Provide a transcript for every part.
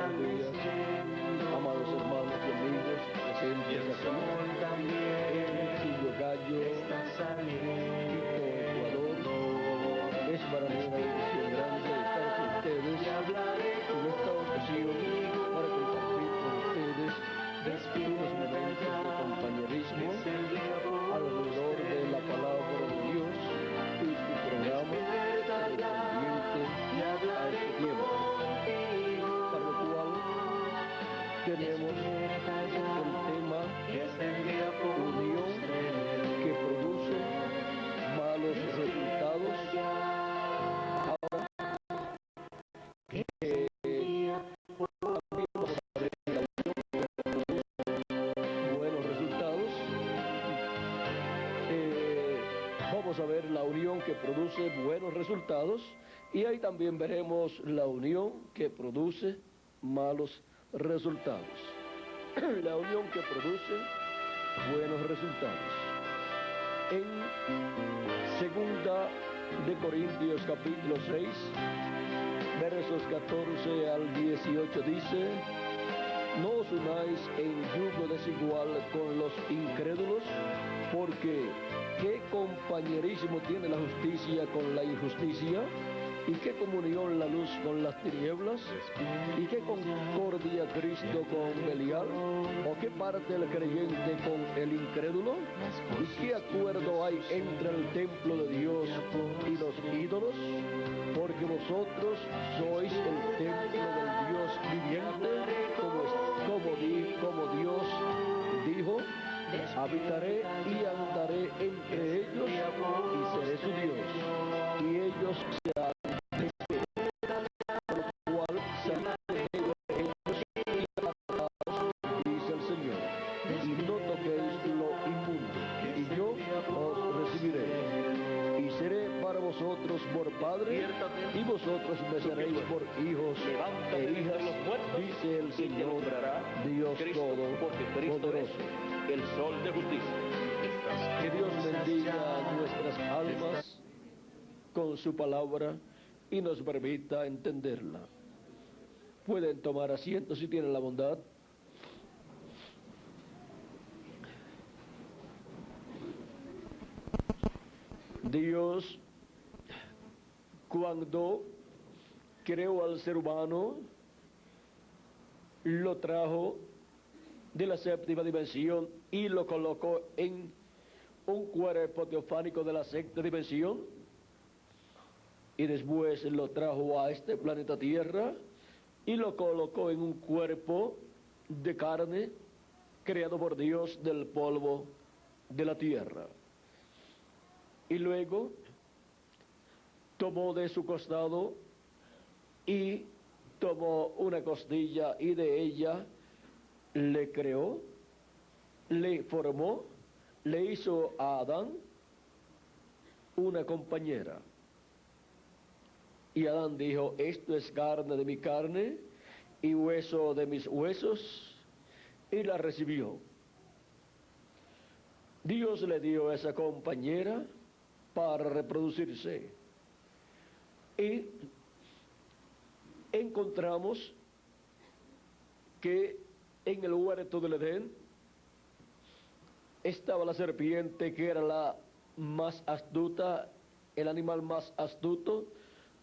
buenos días, amados hermanos y amigos presentes aquí en Chillo Gallo, Quito, Ecuador. Es para mí una bendición grande estar con ustedes en esta ocasión para compartir con ustedes unos momentos de compañerismo alrededor de la palabra de Dios y su programa correspondiente a este tiempo, para lo cual tenemos el tema unión que produce malos resultados. Ahora buenos resultados, vamos a ver la unión que produce buenos resultados, y ahí también veremos la unión que produce malos resultados. La unión que produce buenos resultados. En segunda de Corintios capítulo 6, versos 14 al 18 dice: no os unáis en yugo desigual con los incrédulos, porque ¿qué compañerismo tiene la justicia con la injusticia? ¿Y qué comunión la luz con las tinieblas? ¿Y qué concordia Cristo con Belial? ¿O qué parte el creyente con el incrédulo? ¿Y qué acuerdo hay entre el templo de Dios y los ídolos? Porque vosotros sois el templo del Dios viviente, como Dios dijo: habitaré y andaré entre ellos y seré su Dios, y ellos serán mi pueblo. Por lo cual salid de ellos y apartaos, dice el Señor, y no toquéis lo inmundo, y yo os recibiré, y seré para vosotros por padre, y vosotros me seréis por hijos e hijas, dice el Señor Dios Todopoderoso. El sol de justicia. Que Dios bendiga nuestras almas con su palabra y nos permita entenderla. Pueden tomar asiento si tienen la bondad. Dios, cuando creó al ser humano, lo trajo de la séptima dimensión y lo colocó en un cuerpo teofánico de la sexta dimensión, y después lo trajo a este planeta Tierra y lo colocó en un cuerpo de carne creado por Dios del polvo de la tierra, y luego tomó de su costado y tomó una costilla, y de ella le creó, le formó, le hizo a Adán una compañera. Y Adán dijo: esto es carne de mi carne y hueso de mis huesos, y la recibió. Dios le dio a esa compañera para reproducirse, y encontramos que en el huerto del Edén estaba la serpiente, que era la más astuta, el animal más astuto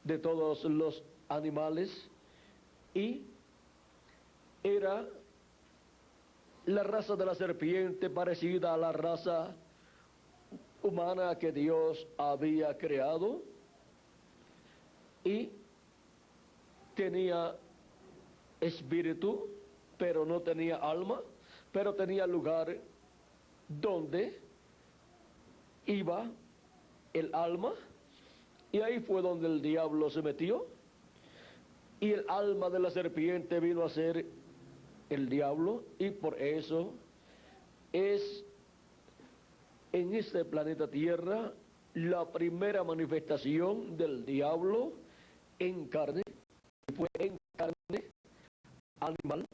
de todos los animales, y era la raza de la serpiente parecida a la raza humana que Dios había creado, y tenía espíritu, pero no tenía alma, pero tenía lugar donde iba el alma, y ahí fue donde el diablo se metió, y el alma de la serpiente vino a ser el diablo, y por eso es en este planeta Tierra la primera manifestación del diablo en carne, y fue en carne animal,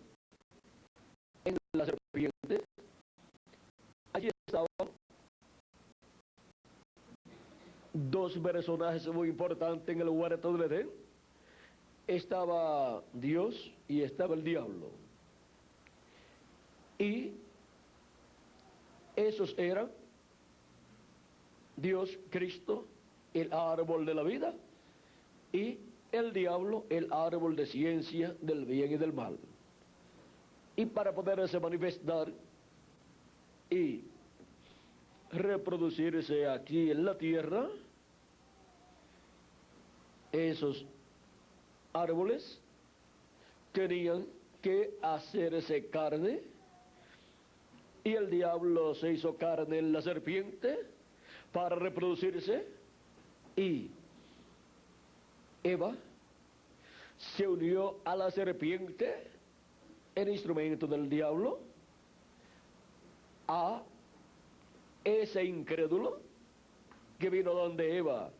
en la serpiente. Allí estaban dos personajes muy importantes en el huerto del Edén, estaba Dios y estaba el diablo. Y esos eran Dios, Cristo, el árbol de la vida, y el diablo, el árbol de ciencia del bien y del mal. Y para poderse manifestar y reproducirse aquí en la tierra, esos árboles tenían que hacerse carne, y el diablo se hizo carne en la serpiente para reproducirse, y Eva se unió a la serpiente, el instrumento del diablo, a ese incrédulo que vino donde Eva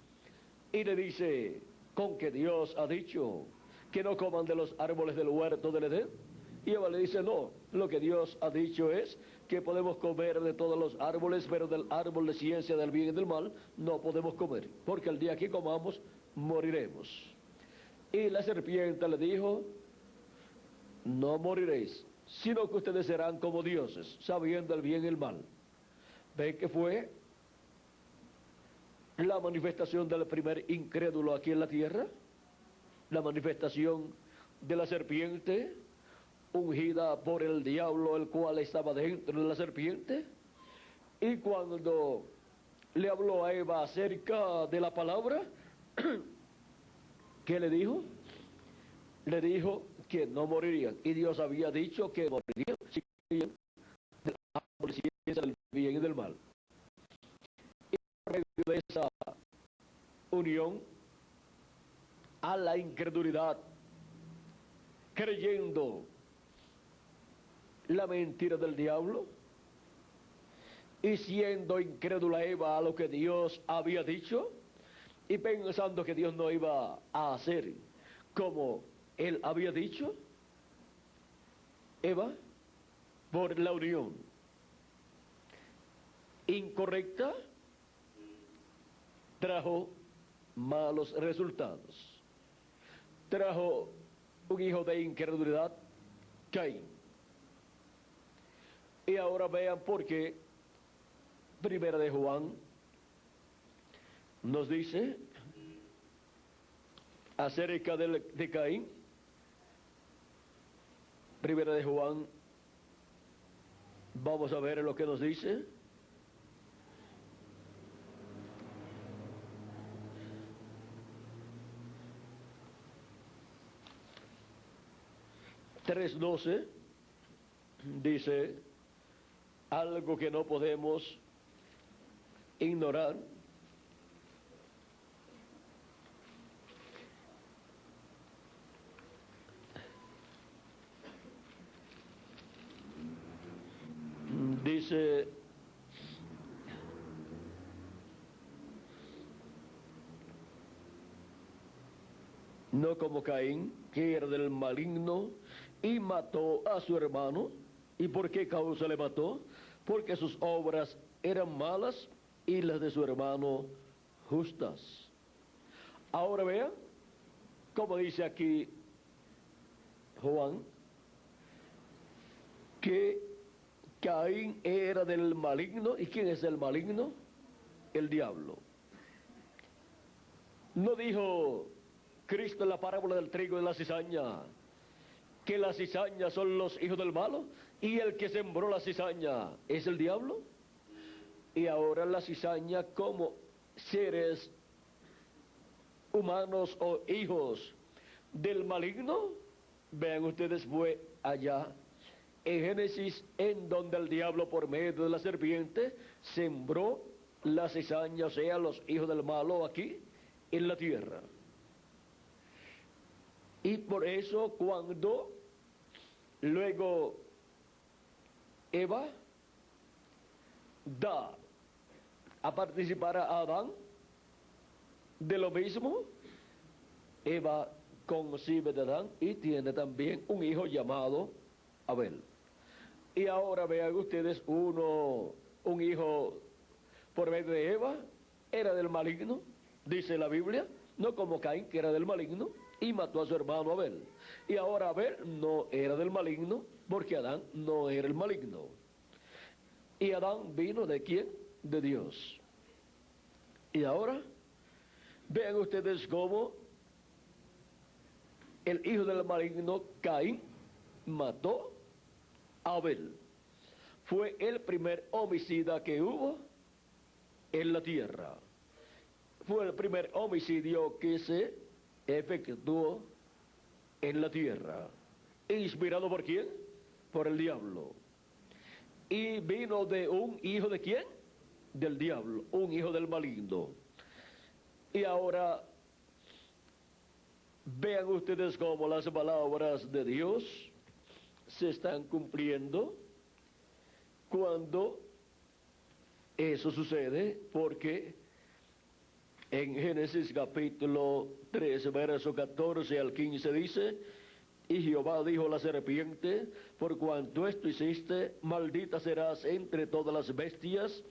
y le dice: con que Dios ha dicho que no coman de los árboles del huerto del Edén. Y Eva le dice: no, lo que Dios ha dicho es que podemos comer de todos los árboles, pero del árbol de ciencia del bien y del mal no podemos comer, porque el día que comamos moriremos. Y la serpiente le dijo: no moriréis, sino que ustedes serán como dioses, sabiendo el bien y el mal. ¿Ven que fue la manifestación del primer incrédulo aquí en la tierra? La manifestación de la serpiente, ungida por el diablo, el cual estaba dentro de la serpiente. Y cuando le habló a Eva acerca de la palabra, ¿qué le dijo? Le dijo que no morirían, y Dios había dicho que morirían si creían del árbol de ciencia del bien y del mal. Y por medio de esa unión a la incredulidad, creyendo la mentira del diablo y siendo incrédula Eva a lo que Dios había dicho, y pensando que Dios no iba a hacer como Él había dicho, Eva, por la unión incorrecta, trajo malos resultados. Trajo un hijo de incredulidad, Caín. Y ahora vean por qué Primera de Juan nos dice acerca de Caín. Primera de Juan, vamos a ver lo que nos dice. (3:12) dice algo que no podemos ignorar. Dice: no como Caín, que era del maligno y mató a su hermano. ¿Y por qué causa le mató? Porque sus obras eran malas y las de su hermano justas. Ahora vean como dice aquí Juan, que Caín era del maligno. ¿Y quién es el maligno? El diablo. No dijo Cristo en la parábola del trigo y de la cizaña que la cizaña son los hijos del malo, y el que sembró la cizaña es el diablo. Y ahora la cizaña, como seres humanos o hijos del maligno, vean ustedes, fue allá en Génesis, en donde el diablo por medio de la serpiente sembró la cizaña, o sea, los hijos del malo aquí en la tierra. Y por eso cuando luego Eva da a participar a Adán de lo mismo, Eva concibe de Adán y tiene también un hijo llamado Abel. Y ahora vean ustedes, un hijo por medio de Eva era del maligno, dice la Biblia, no como Caín, que era del maligno, y mató a su hermano Abel. Y ahora Abel no era del maligno, porque Adán no era el maligno. Y Adán vino ¿de quién? De Dios. Y ahora, vean ustedes cómo el hijo del maligno, Caín, mató a Abel. Fue el primer homicida que hubo en la tierra. Fue el primer homicidio que se efectuó en la tierra. ¿Inspirado por quién? Por el diablo. Y vino de un hijo ¿de quién? Del diablo, un hijo del maligno. Y ahora, vean ustedes cómo las palabras de Dios se están cumpliendo cuando eso sucede, porque en Génesis capítulo 3, verso 14 al 15 dice: y Jehová dijo a la serpiente: por cuanto esto hiciste, maldita serás entre todas las bestias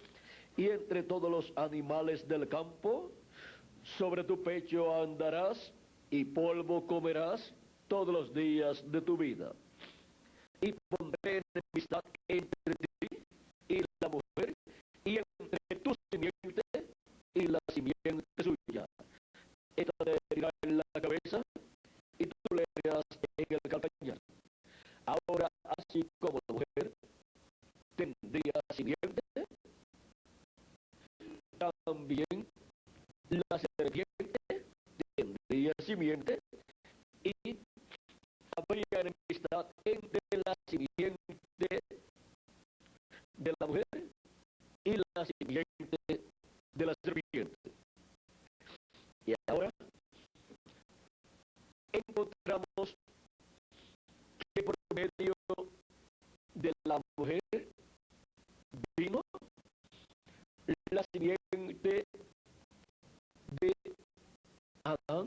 y entre todos los animales del campo. Sobre tu pecho andarás y polvo comerás todos los días de tu vida. Y pondré enemistad entre ti y la mujer, y entre tu simiente y la simiente suya. Esta te herirá en la cabeza y tú le herirás en el calcañar. Ahora, así como la mujer tendría simiente, también la serpiente tendría simiente, y habría enemistad entre la simiente de la mujer y la simiente de la serpiente. Y ahora encontramos que por medio de la mujer vino la simiente de Adán,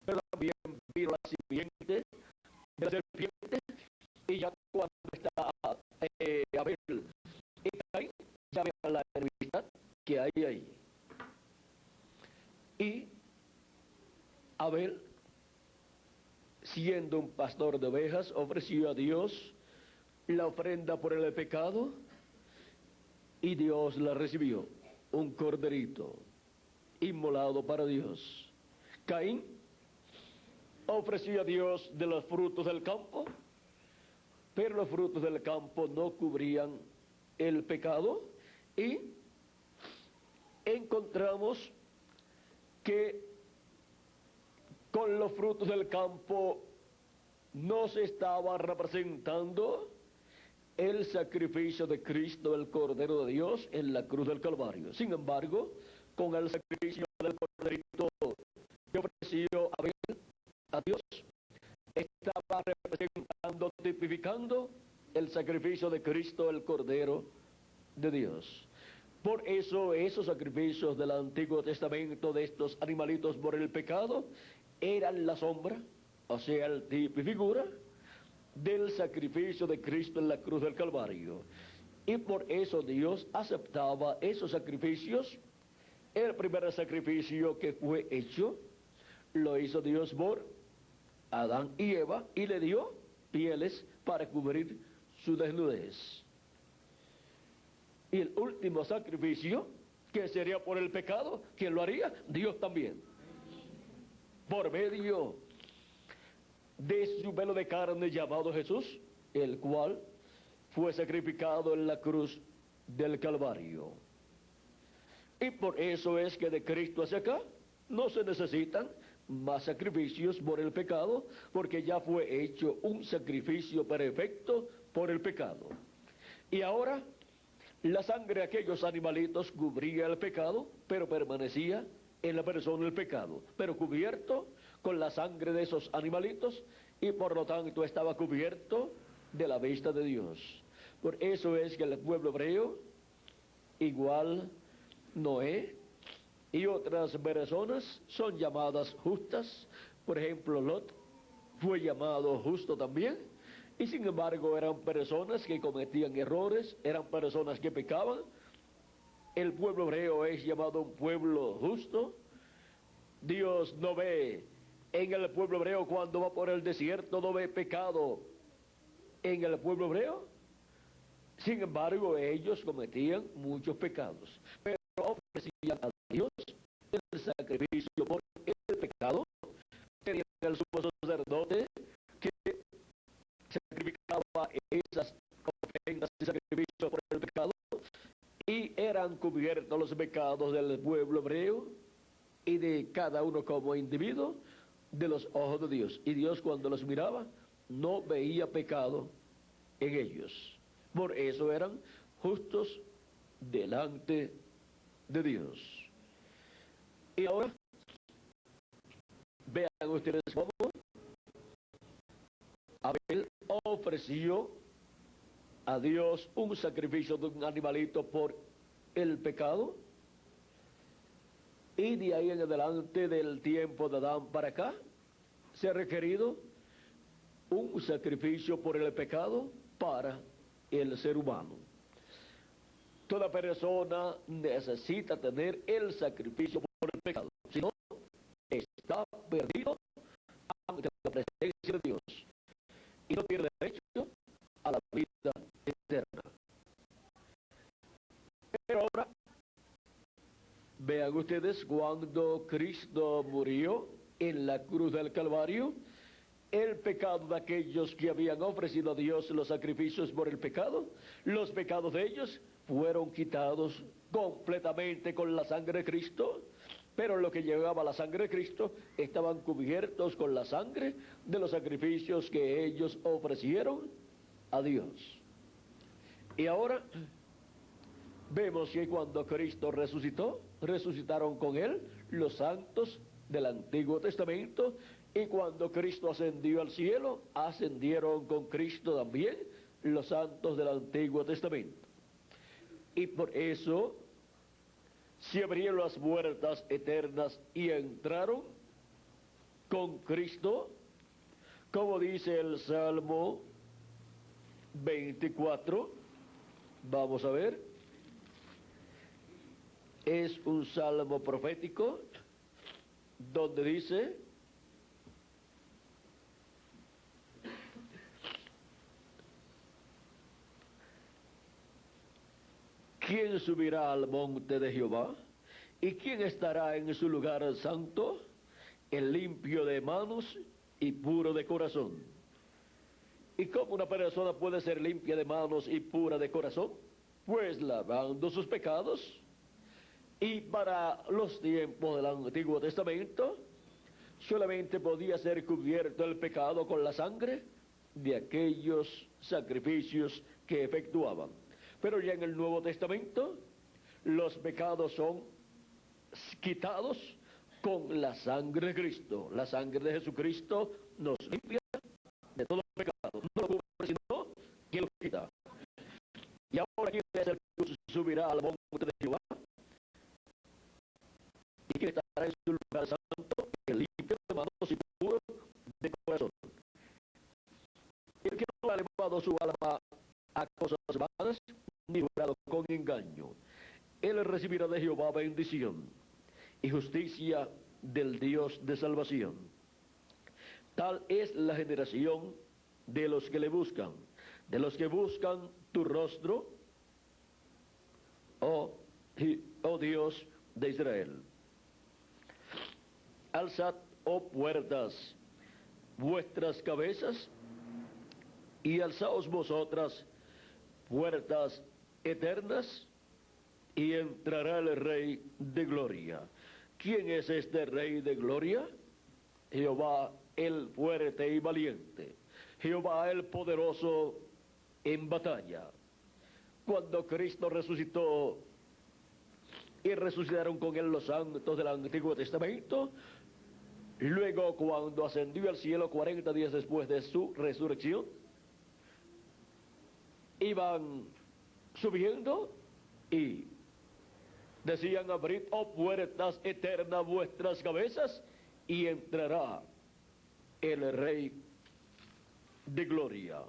pero también vino la simiente de la serpiente, y ya cuando está Abel y Caín, ya vean la enemistad que hay ahí. Y Abel, siendo un pastor de ovejas, ofreció a Dios la ofrenda por el pecado, y Dios la recibió, un corderito inmolado para Dios. Caín ofreció a Dios de los frutos del campo, pero los frutos del campo no cubrían el pecado, y encontramos que con los frutos del campo no se estaba representando el sacrificio de Cristo, el Cordero de Dios, en la cruz del Calvario. Sin embargo, con el sacrificio del corderito que ofreció Abel a Dios, estaba representando, tipificando el sacrificio de Cristo, el Cordero de Dios. Por eso esos sacrificios del Antiguo Testamento de estos animalitos por el pecado eran la sombra, o sea, el tipo y figura del sacrificio de Cristo en la cruz del Calvario. Y por eso Dios aceptaba esos sacrificios. El primer sacrificio que fue hecho, lo hizo Dios por Adán y Eva, y le dio pieles para cubrir su desnudez. Y el último sacrificio, que sería por el pecado, ¿quién lo haría? Dios también. Por medio de su velo de carne llamado Jesús, el cual fue sacrificado en la cruz del Calvario. Y por eso es que de Cristo hacia acá no se necesitan más sacrificios por el pecado, porque ya fue hecho un sacrificio perfecto por el pecado. Y ahora la sangre de aquellos animalitos cubría el pecado, pero permanecía en la persona el pecado, pero cubierto con la sangre de esos animalitos, y por lo tanto estaba cubierto de la vista de Dios. Por eso es que el pueblo hebreo, igual Noé y otras personas, son llamadas justas. Por ejemplo, Lot fue llamado justo también, y sin embargo eran personas que cometían errores, eran personas que pecaban. El pueblo hebreo es llamado un pueblo justo, Dios no ve en el pueblo hebreo cuando va por el desierto, no ve pecado en el pueblo hebreo. Sin embargo, ellos cometían muchos pecados, pero ofrecían a Dios el sacrificio por el pecado. Tenían el sumo sacerdote que sacrificaba esas ofrendas y sacrificios por el pecado, y eran cubiertos los pecados del pueblo hebreo y de cada uno como individuo de los ojos de Dios. Y Dios, cuando los miraba, no veía pecado en ellos. Por eso eran justos delante de Dios. Y ahora vean ustedes cómo Abel ofreció a Dios un sacrificio de un animalito por el pecado, y de ahí en adelante, del tiempo de Adán para acá, se ha requerido un sacrificio por el pecado para el ser humano. Toda persona necesita tener el sacrificio por el pecado, si no, está perdido ante la presencia de Dios y no tiene derecho a la vida eterna. Pero ahora, vean ustedes, cuando Cristo murió en la cruz del Calvario, el pecado de aquellos que habían ofrecido a Dios los sacrificios por el pecado, los pecados de ellos fueron quitados completamente con la sangre de Cristo, pero lo que llegaba a la sangre de Cristo estaban cubiertos con la sangre de los sacrificios que ellos ofrecieron a Dios. Y ahora vemos que cuando Cristo resucitó, resucitaron con él los santos del Antiguo Testamento, y cuando Cristo ascendió al cielo, ascendieron con Cristo también los santos del Antiguo Testamento. Y por eso se abrieron las puertas eternas y entraron con Cristo, como dice el Salmo 24. Vamos a ver. Es un salmo profético donde dice: ¿quién subirá al monte de Jehová? ¿Y quién estará en su lugar santo? El limpio de manos y puro de corazón. ¿Y cómo una persona puede ser limpia de manos y pura de corazón? Pues lavando sus pecados. Y para los tiempos del Antiguo Testamento, solamente podía ser cubierto el pecado con la sangre de aquellos sacrificios que efectuaban. Pero ya en el Nuevo Testamento, los pecados son quitados con la sangre de Cristo. La sangre de Jesucristo nos limpia de todo pecado. No lo cubre, sino que lo quita. Y ahora, ¿quién es el que subirá al monte de Jehová? ¿Y quién estará en su lugar santo? El limpio de manos y puro de corazón. El que no ha elevado su alma a cosas vanas, ni jurado con engaño, él recibirá de Jehová bendición y justicia del Dios de salvación. Tal es la generación de los que le buscan, de los que buscan tu rostro, oh Dios de Israel. Alzad, oh puertas, vuestras cabezas, y alzaos vosotras, puertas eternas, y entrará el Rey de gloria. ¿Quién es este Rey de gloria? Jehová el fuerte y valiente, Jehová el poderoso en batalla. Cuando Cristo resucitó y resucitaron con él los santos del Antiguo Testamento, luego cuando ascendió al cielo 40 días después de su resurrección, iban subiendo y decían: abrid, oh puertas eternas, vuestras cabezas, y entrará el Rey de gloria.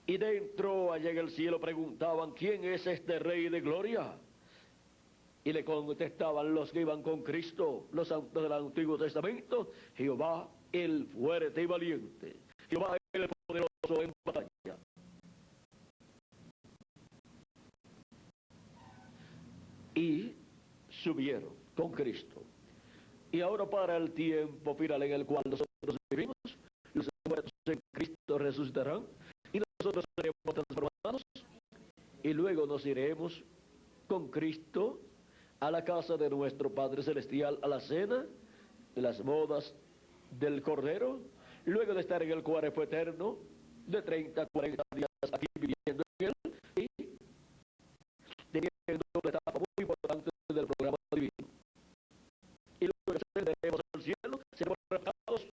Y dentro, allá en el cielo, preguntaban: ¿quién es este Rey de gloria? Y le contestaban los que iban con Cristo, los santos del Antiguo Testamento: Jehová el fuerte y valiente, Jehová el poderoso en batalla. Y subieron con Cristo. Y ahora, para el tiempo final en el cual nosotros vivimos, los muertos en Cristo resucitarán y nosotros seremos transformados, y luego nos iremos con Cristo a la casa de nuestro Padre Celestial, a la cena de las bodas del Cordero, luego de estar en el cuerpo eterno de 30 a 40 días aquí viviendo en él, y teniendo una etapa muy importante del programa divino. Y luego ascenderemos al cielo, seremos arrebatados,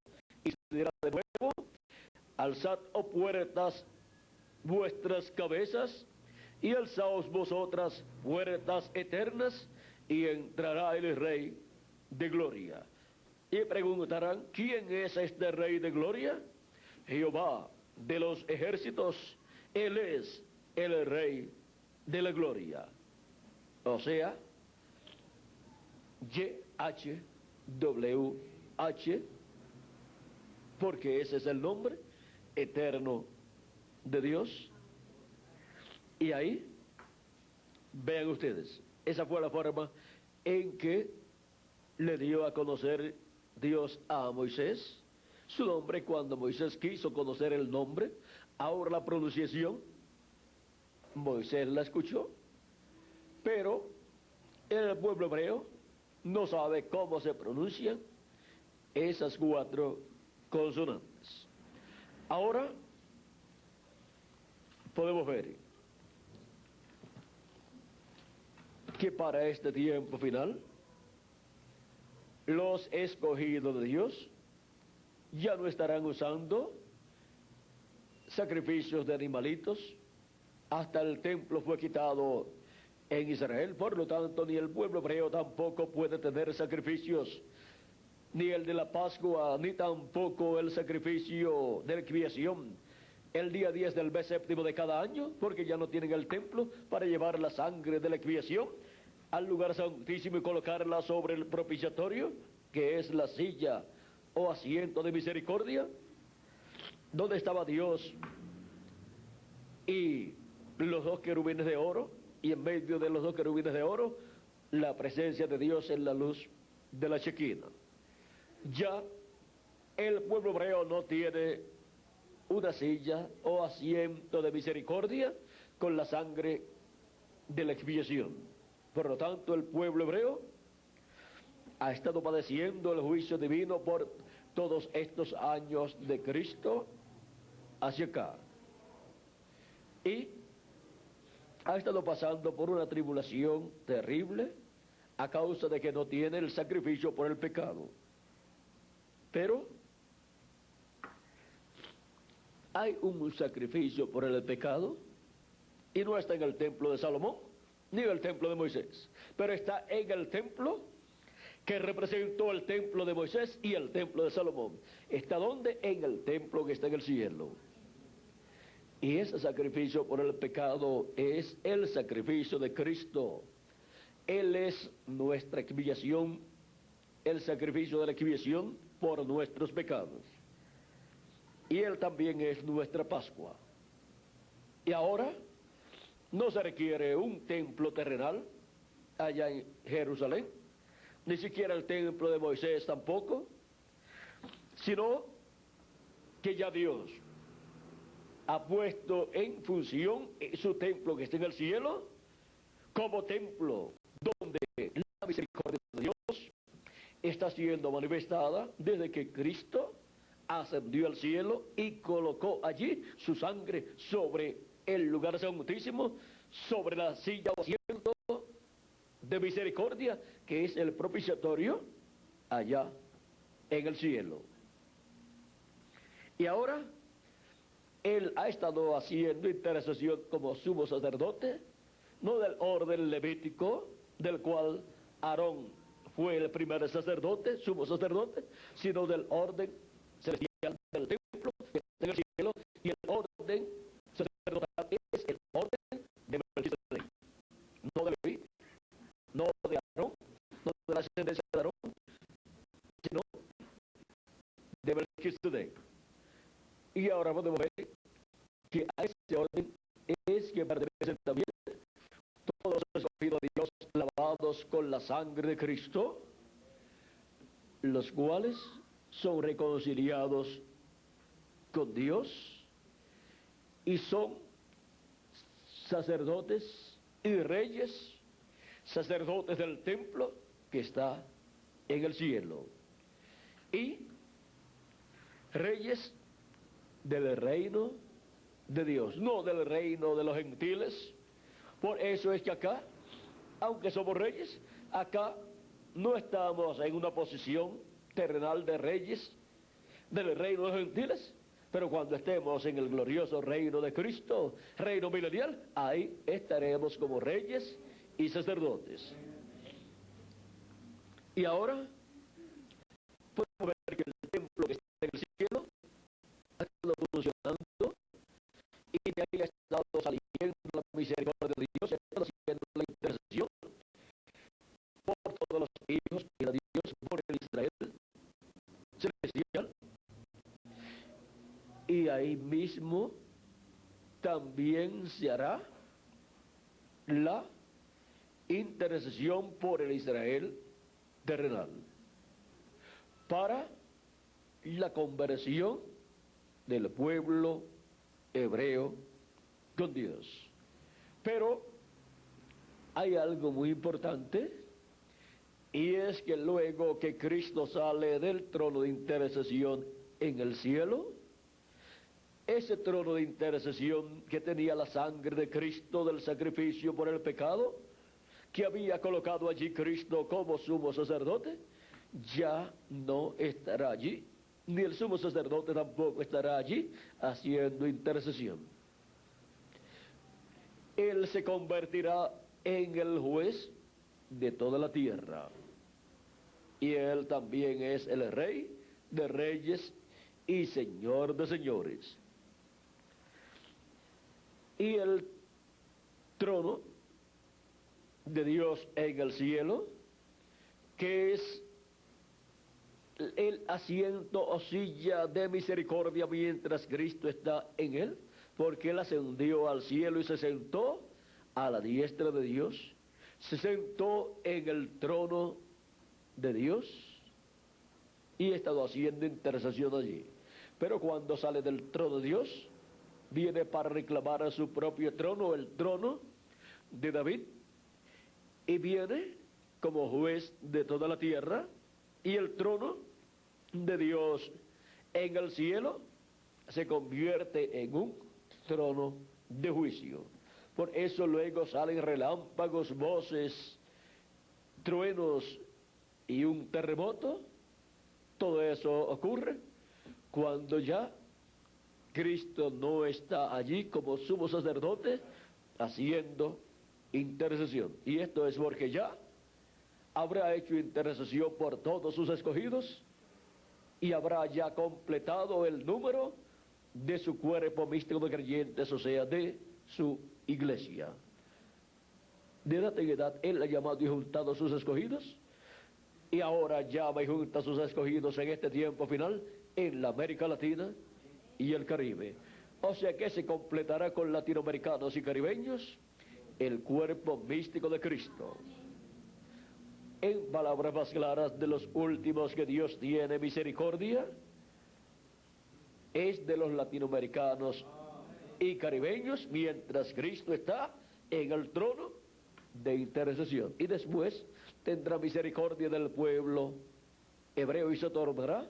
y se dirá de nuevo: alzad, oh puertas, vuestras cabezas, y alzaos vosotras, puertas eternas, y entrará el Rey de gloria. Y preguntarán: ¿quién es este Rey de gloria? Jehová de los ejércitos, Él es el Rey de la gloria. O sea, YHWH, porque ese es el nombre eterno de Dios. Y ahí, vean ustedes, esa fue la forma en que le dio a conocer Dios a Moisés su nombre. Cuando Moisés quiso conocer el nombre, ahora la pronunciación, Moisés la escuchó, pero el pueblo hebreo no sabe cómo se pronuncian esas 4 consonantes. Ahora podemos ver que para este tiempo final, los escogidos de Dios ya no estarán usando sacrificios de animalitos. Hasta el templo fue quitado en Israel, por lo tanto ni el pueblo hebreo tampoco puede tener sacrificios, ni el de la Pascua, ni tampoco el sacrificio de la expiación el día 10 del mes séptimo de cada año, porque ya no tienen el templo para llevar la sangre de la expiación al lugar santísimo y colocarla sobre el propiciatorio, que es la silla o asiento de misericordia, donde estaba Dios y los 2 querubines de oro, y en medio de los 2 querubines de oro, la presencia de Dios en la luz de la Shequina. Ya el pueblo hebreo no tiene una silla o asiento de misericordia con la sangre de la expiación. Por lo tanto, el pueblo hebreo ha estado padeciendo el juicio divino por todos estos años de Cristo hacia acá. Y ha estado pasando por una tribulación terrible a causa de que no tiene el sacrificio por el pecado. Pero hay un sacrificio por el pecado, y no está en el templo de Salomón ni en el templo de Moisés, pero está en el templo que representó el templo de Moisés y el templo de Salomón. ¿Está dónde? En el templo que está en el cielo. Y ese sacrificio por el pecado es el sacrificio de Cristo. Él es nuestra expiación, el sacrificio de la expiación por nuestros pecados. Y Él también es nuestra Pascua. Y ahora no se requiere un templo terrenal allá en Jerusalén, ni siquiera el templo de Moisés tampoco, sino que ya Dios ha puesto en función su templo que está en el cielo como templo donde la misericordia de Dios está siendo manifestada desde que Cristo ascendió al cielo y colocó allí su sangre sobre el lugar santísimo, sobre la silla o asiento de misericordia, que es el propiciatorio allá en el cielo. Y ahora Él ha estado haciendo intercesión como sumo sacerdote, no del orden levítico, del cual Aarón fue el primer sacerdote, sumo sacerdote, sino del orden celestial del templo que está en el cielo, y el orden sacerdotal es el orden de Melquisedec, no de Leví, no de sino de Melquisedec. Y ahora podemos ver que a ese orden es que pertenecen también todos los escogidos de Dios lavados con la sangre de Cristo, los cuales son reconciliados con Dios y son sacerdotes y reyes, sacerdotes del templo que está en el cielo y reyes del reino de Dios, no del reino de los gentiles. Por eso es que acá, aunque somos reyes, acá no estamos en una posición terrenal de reyes del reino de los gentiles, pero cuando estemos en el glorioso reino de Cristo, reino milenial, ahí estaremos como reyes y sacerdotes. Y ahora podemos ver que el templo que está en el cielo ha estado funcionando y de ahí ha estado saliendo la misericordia de Dios, ha estado haciendo la intercesión por todos los hijos y de Dios, por el Israel celestial. Y ahí mismo también se hará la intercesión por el Israel terrenal para la conversión del pueblo hebreo con Dios. Pero hay algo muy importante, y es que luego que Cristo sale del trono de intercesión en el cielo, ese trono de intercesión que tenía la sangre de Cristo del sacrificio por el pecado, que había colocado allí Cristo como sumo sacerdote, ya no estará allí, ni el sumo sacerdote tampoco estará allí haciendo intercesión. Él se convertirá en el juez de toda la tierra, y Él también es el Rey de reyes y Señor de señores. Y el trono de Dios en el cielo, que es el asiento o silla de misericordia mientras Cristo está en él, porque Él ascendió al cielo y se sentó a la diestra de Dios, se sentó en el trono de Dios y ha estado haciendo intercesión allí. Pero cuando sale del trono de Dios, viene para reclamar a su propio trono, el trono de David, y viene como juez de toda la tierra, y el trono de Dios en el cielo se convierte en un trono de juicio. Por eso luego salen relámpagos, voces, truenos y un terremoto. Todo eso ocurre cuando ya Cristo no está allí como sumo sacerdote haciendo intercesión. Y esto es porque ya habrá hecho intercesión por todos sus escogidos y habrá ya completado el número de su cuerpo místico de creyentes, o sea, de su iglesia. De edad en edad Él ha llamado y juntado a sus escogidos, y ahora llama y junta a sus escogidos en este tiempo final en la América Latina y el Caribe. O sea que se completará con latinoamericanos y caribeños el cuerpo místico de Cristo. En palabras más claras, de los últimos que Dios tiene misericordia es de los latinoamericanos y caribeños, mientras Cristo está en el trono de intercesión. Y después tendrá misericordia del pueblo hebreo y se otorgará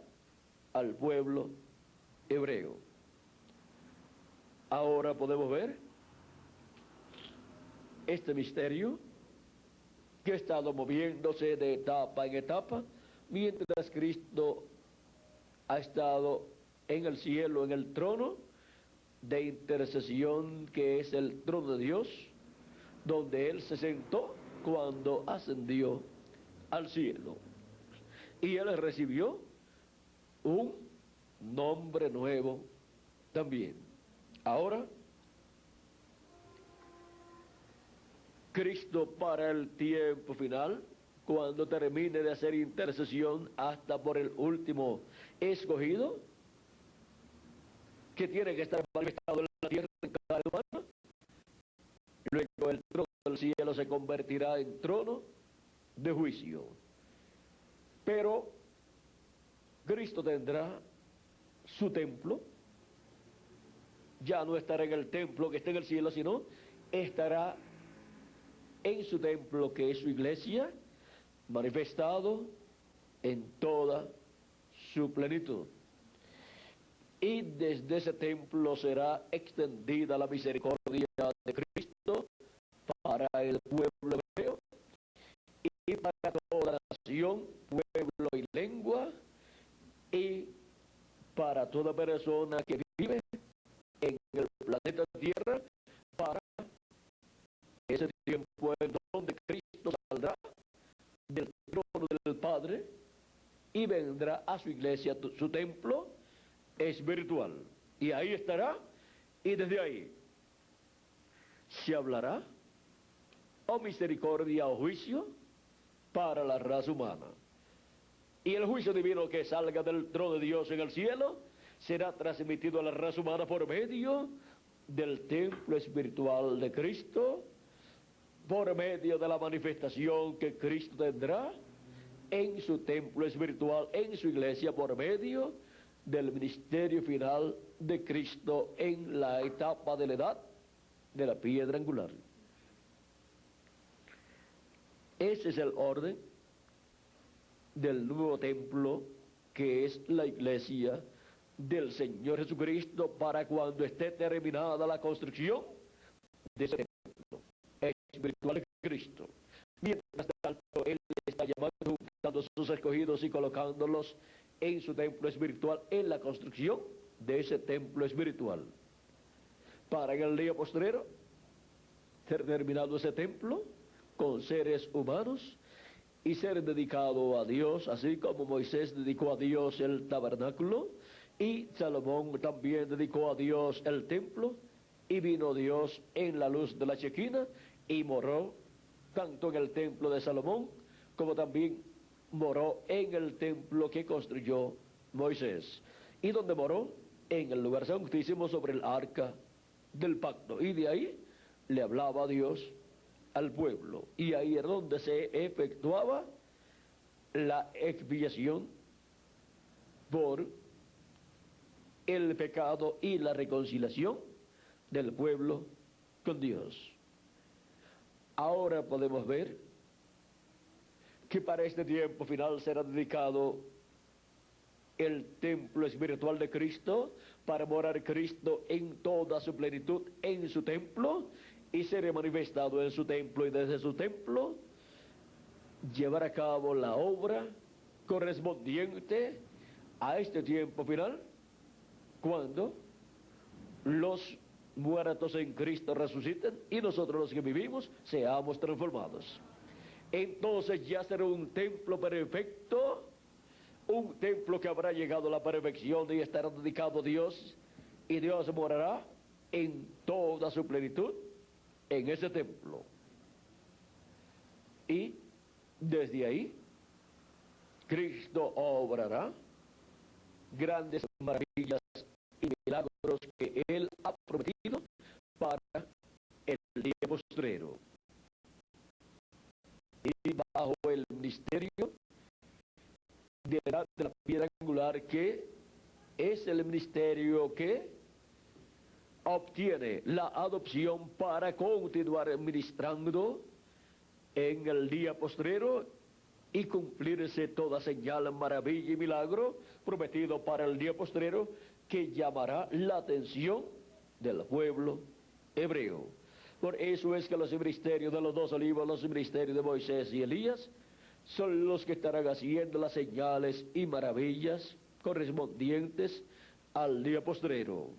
al pueblo hebreo. Ahora podemos ver este misterio que ha estado moviéndose de etapa en etapa, mientras Cristo ha estado en el cielo, en el trono de intercesión, que es el trono de Dios, donde Él se sentó cuando ascendió al cielo. Y Él recibió un nombre nuevo también. Ahora, Cristo para el tiempo final, cuando termine de hacer intercesión hasta por el último escogido, que tiene que estar manifestado en la tierra en cada humano. Luego el trono del cielo se convertirá en trono de juicio. Pero Cristo tendrá su templo. Ya no estará en el templo que está en el cielo, sino estará en su templo, que es su iglesia, manifestado en toda su plenitud. Y desde ese templo será extendida la misericordia de Cristo para el pueblo hebreo y para toda nación, pueblo y lengua, y para toda persona que vive en el planeta Tierra, para ese tiempo en donde Cristo saldrá del trono del Padre y vendrá a su iglesia, su templo espiritual, y ahí estará, y desde ahí se hablará o misericordia o juicio para la raza humana. Y el juicio divino que salga del trono de Dios en el cielo será transmitido a la raza humana por medio del templo espiritual de Cristo, por medio de la manifestación que Cristo tendrá en su templo espiritual, en su iglesia, por medio del ministerio final de Cristo en la etapa de la edad de la piedra angular. Ese es el orden del nuevo templo, que es la iglesia del Señor Jesucristo, para cuando esté terminada la construcción de ese templo espiritual de Cristo. Mientras tanto, Él está llamando, juntando a sus escogidos y colocándolos en su templo espiritual, en la construcción de ese templo espiritual, para en el día postrero ser terminado ese templo con seres humanos y ser dedicado a Dios, así como Moisés dedicó a Dios el tabernáculo y Salomón también dedicó a Dios el templo, y vino Dios en la luz de la Shequina y moró tanto en el templo de Salomón como también moró en el templo que construyó Moisés. ¿Y donde moró? En el lugar santísimo, sobre el arca del pacto. Y de ahí le hablaba Dios al pueblo. Y ahí es donde se efectuaba la expiación por el pecado y la reconciliación del pueblo con Dios. Ahora podemos ver que para este tiempo final será dedicado el templo espiritual de Cristo, para morar Cristo en toda su plenitud en su templo, y será manifestado en su templo, y desde su templo llevar a cabo la obra correspondiente a este tiempo final, cuando los muertos en Cristo resuciten y nosotros los que vivimos seamos transformados. Entonces ya será un templo perfecto, un templo que habrá llegado a la perfección y estará dedicado a Dios, y Dios morará en toda su plenitud en ese templo. Y desde ahí Cristo obrará grandes maravillas y milagros que Él ha prometido para el día postrero. Y bajo el ministerio de la piedra angular, que es el ministerio que obtiene la adopción para continuar ministrando en el día postrero y cumplirse toda señal, maravilla y milagro prometido para el día postrero, que llamará la atención del pueblo hebreo. Por eso es que los ministerios de los dos olivos, los ministerios de Moisés y Elías, son los que estarán haciendo las señales y maravillas correspondientes al día postrero.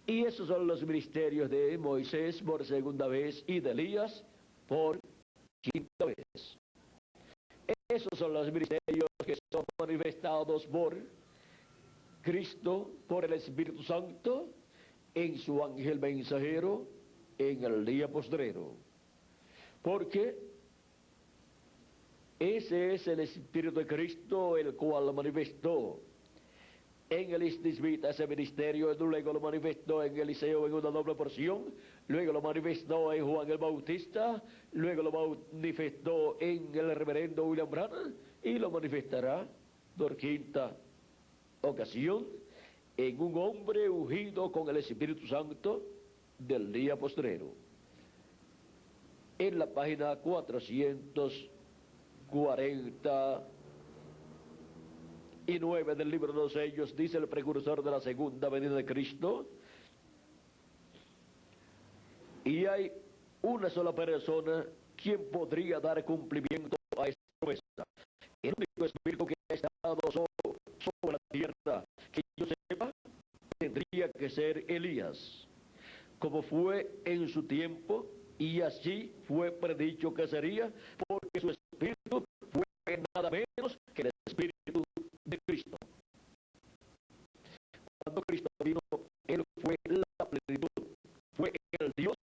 Y esos son los ministerios de Moisés por segunda vez y de Elías por quinta vez. Esos son los ministerios que son manifestados por Cristo, por el Espíritu Santo, en su ángel mensajero en el día postrero. Porque Ese es el Espíritu de Cristo, el cual manifestó en el Isnisbita ese ministerio, luego lo manifestó en Eliseo en una doble porción, luego lo manifestó en Juan el Bautista, luego lo manifestó en el reverendo William Branham y lo manifestará por quinta ocasión en un hombre ungido con el Espíritu Santo del día postrero. En la página 449 del libro de los sellos, dice el precursor de la segunda venida de Cristo, y hay una sola persona quien podría dar cumplimiento a esta promesa. El único espíritu que ha estado sobre la tierra, que yo sepa, tendría que ser Elías, como fue en su tiempo, y así fue predicho que sería, porque su espíritu fue nada menos que el espíritu de Cristo. Cuando Cristo vino, Él fue la plenitud, fue el Dios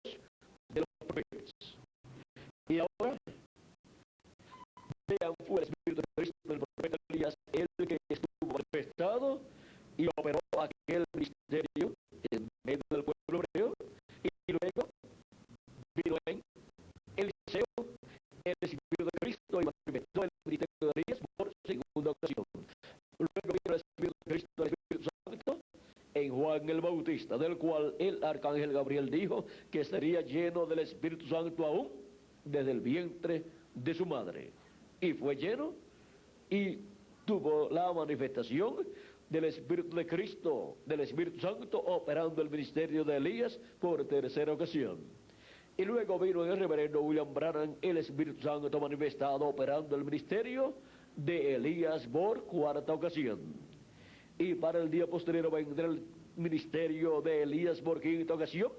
de los profetas. Y ahora, vean, fue el espíritu de Cristo del profeta Elías, el que estuvo manifestado y operó aquel ministerio en medio del pueblo hebreo, y luego vino en Eliseo el Espíritu de Cristo y manifestó el ministerio de Elías por segunda ocasión. Luego vino el Espíritu de Cristo, el Espíritu Santo, en Juan el Bautista, del cual el arcángel Gabriel dijo que sería lleno del Espíritu Santo aún desde el vientre de su madre. Y fue lleno y tuvo la manifestación del Espíritu de Cristo, del Espíritu Santo, operando el ministerio de Elías por tercera ocasión. Y luego vino en el reverendo William Branham el Espíritu Santo manifestado, operando el ministerio de Elías por cuarta ocasión. Y para el día posterior vendrá el ministerio de Elías por quinta ocasión,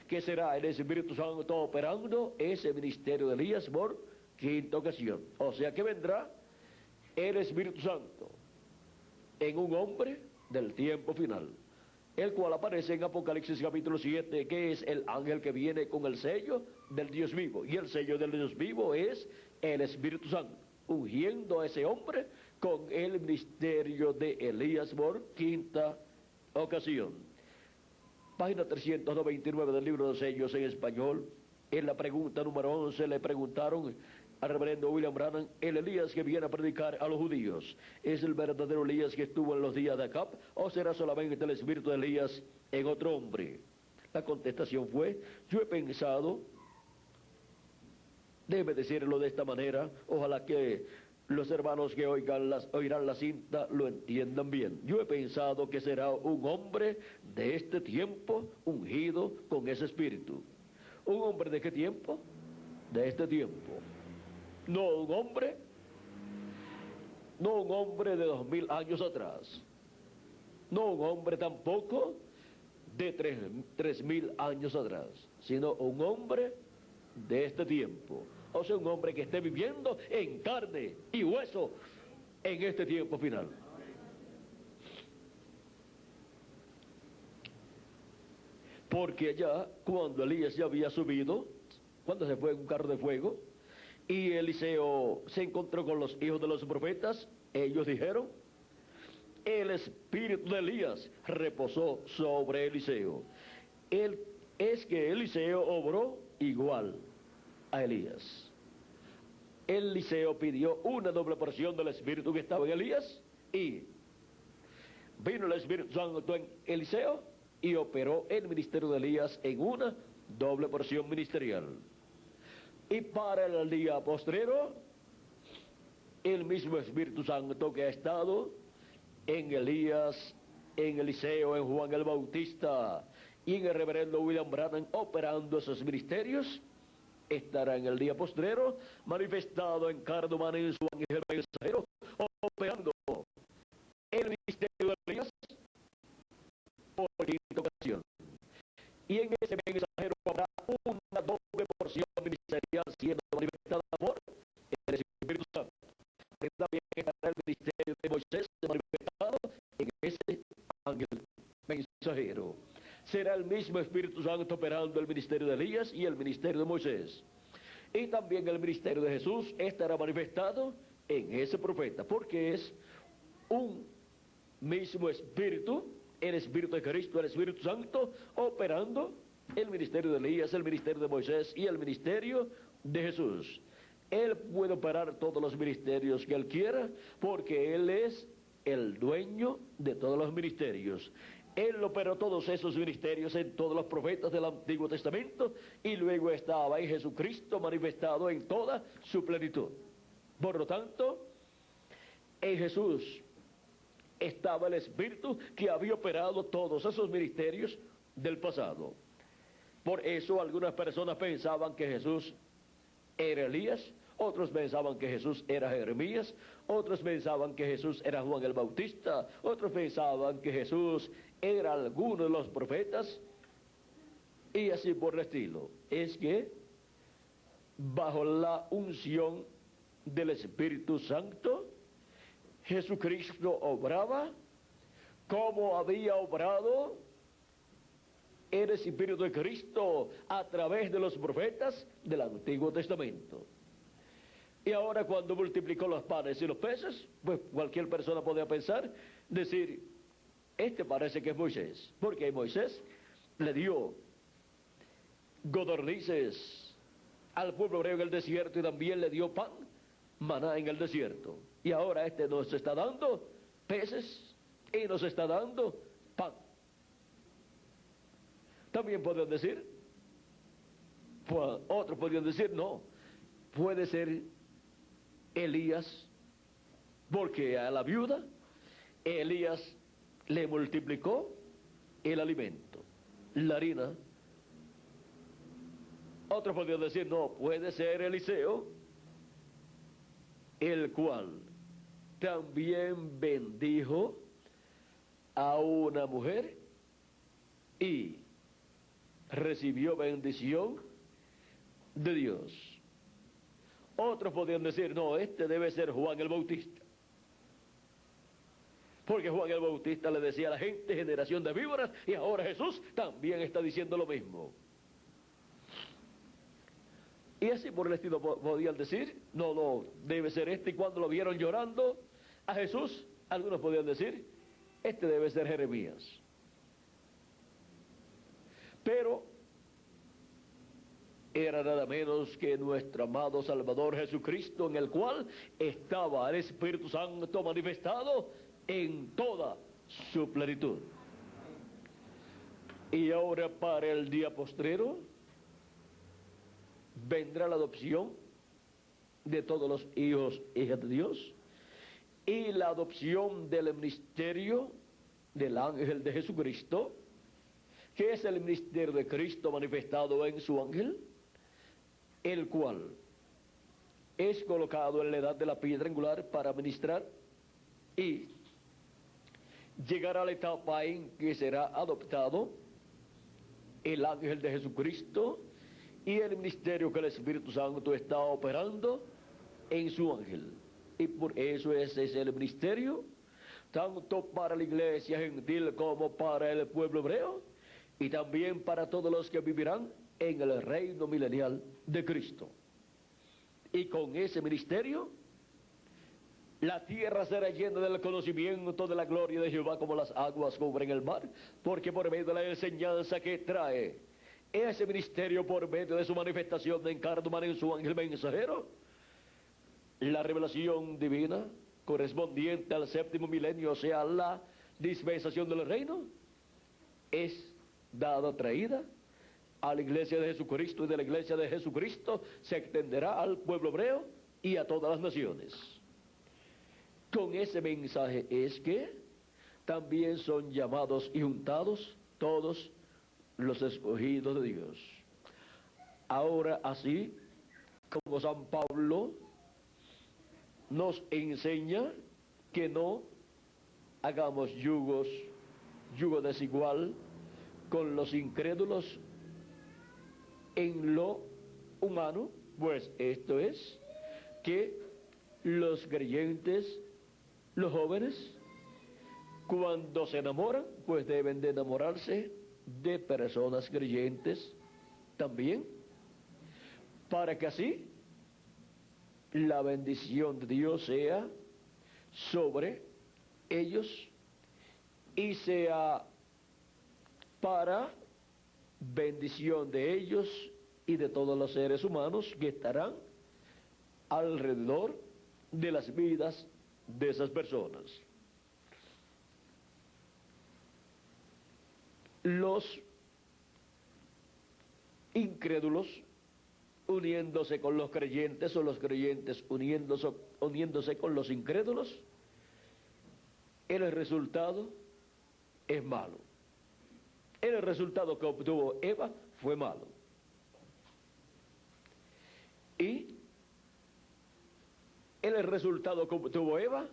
que será el Espíritu Santo operando ese ministerio de Elías por quinta ocasión. O sea que vendrá el Espíritu Santo en un hombre del tiempo final, el cual aparece en Apocalipsis capítulo 7, que es el ángel que viene con el sello del Dios vivo, y el sello del Dios vivo es el Espíritu Santo, ungiendo a ese hombre con el ministerio de Elías por quinta ocasión. Página 329 del libro de sellos en español. En la pregunta número 11 le preguntaron al reverendo William Branham: el Elías que viene a predicar a los judíos, ¿es el verdadero Elías que estuvo en los días de Acab, o será solamente el espíritu de Elías en otro hombre? La contestación fue: yo he pensado, déjeme decirlo de esta manera, ojalá que los hermanos que oirán la cinta lo entiendan bien. Yo he pensado que será un hombre de este tiempo ungido con ese espíritu. ¿Un hombre de qué tiempo? De este tiempo. No un hombre de 2000 años atrás. No un hombre tampoco de 3000 años atrás, sino un hombre de este tiempo. O sea, un hombre que esté viviendo en carne y hueso en este tiempo final. Porque ya cuando Elías ya había subido, cuando se fue en un carro de fuego, y Eliseo se encontró con los hijos de los profetas, ellos dijeron: el espíritu de Elías reposó sobre Eliseo. Es que Eliseo obró igual a Elías. Eliseo pidió una doble porción del espíritu que estaba en Elías, y vino el Espíritu Santo en Eliseo y operó el ministerio de Elías en una doble porción ministerial. Y para el día postrero, el mismo Espíritu Santo que ha estado en Elías, en Eliseo, en Juan el Bautista y en el reverendo William Branham operando esos ministerios, estará en el día postrero manifestado en carne humana en su ángel mensajero, operando el ministerio de Elías por quinta ocasión. Y en ese mensajero habrá una doble porción ministerial siendo manifestada por el Espíritu Santo. También estará el ministerio de Moisés manifestado en ese ángel mensajero. Será el mismo Espíritu Santo operando el ministerio de Elías y el ministerio de Moisés. Y también el ministerio de Jesús estará manifestado en ese profeta, porque es un mismo Espíritu, el Espíritu de Cristo, el Espíritu Santo, operando el ministerio de Elías, el ministerio de Moisés y el ministerio de Jesús. Él puede operar todos los ministerios que Él quiera, porque Él es el dueño de todos los ministerios. Él operó todos esos ministerios en todos los profetas del Antiguo Testamento, y luego estaba en Jesucristo manifestado en toda su plenitud. Por lo tanto, en Jesús estaba el Espíritu que había operado todos esos ministerios del pasado. Por eso algunas personas pensaban que Jesús era Elías, otros pensaban que Jesús era Jeremías, otros pensaban que Jesús era Juan el Bautista, otros pensaban que Jesús era alguno de los profetas, y así por el estilo. Es que bajo la unción del Espíritu Santo, Jesucristo obraba como había obrado el Espíritu de Cristo a través de los profetas del Antiguo Testamento. Y ahora, cuando multiplicó los panes y los peces, pues cualquier persona podía pensar, decir, este parece que es Moisés, porque Moisés le dio codornices al pueblo hebreo en el desierto, y también le dio pan, maná en el desierto. Y ahora este nos está dando peces y nos está dando pan. También podrían decir, pues, otros podrían decir, no, puede ser Elías, porque a la viuda Elías le multiplicó el alimento, la harina. Otros podrían decir, no, puede ser Eliseo, el cual también bendijo a una mujer y recibió bendición de Dios. Otros podrían decir, no, este debe ser Juan el Bautista, porque Juan el Bautista le decía a la gente, generación de víboras, y ahora Jesús también está diciendo lo mismo. Y así por el estilo podían decir, no, debe ser este. Y cuando lo vieron llorando a Jesús, algunos podían decir, este debe ser Jeremías. Pero era nada menos que nuestro amado Salvador Jesucristo, en el cual estaba el Espíritu Santo manifestado en toda su plenitud. Y ahora, para el día postrero, vendrá la adopción de todos los hijos e hijas de Dios, y la adopción del ministerio del ángel de Jesucristo, que es el ministerio de Cristo manifestado en su ángel, el cual es colocado en la edad de la piedra angular para ministrar, y llegará la etapa en que será adoptado el ángel de Jesucristo y el ministerio que el Espíritu Santo está operando en su ángel. Y por eso ese es el ministerio, tanto para la iglesia gentil como para el pueblo hebreo, y también para todos los que vivirán en el reino milenial de Cristo. Y con ese ministerio, la tierra será llena del conocimiento de la gloria de Jehová, como las aguas cubren el mar, porque por medio de la enseñanza que trae ese ministerio, por medio de su manifestación de encarno humano en su ángel mensajero, la revelación divina correspondiente al séptimo milenio, o sea, la dispensación del reino, es dada, traída a la iglesia de Jesucristo, y de la iglesia de Jesucristo se extenderá al pueblo hebreo y a todas las naciones. Con ese mensaje es que también son llamados y juntados todos los escogidos de Dios. Ahora, así como San Pablo nos enseña que no hagamos yugo desigual con los incrédulos en lo humano, pues esto es que los creyentes, los jóvenes, cuando se enamoran, pues deben de enamorarse de personas creyentes también, para que así la bendición de Dios sea sobre ellos y sea para bendición de ellos y de todos los seres humanos que estarán alrededor de las vidas de esas personas. Los incrédulos uniéndose con los creyentes o los creyentes uniéndose con los incrédulos, el resultado es malo. El resultado que obtuvo Eva fue malo. Y el resultado que obtuvo Eva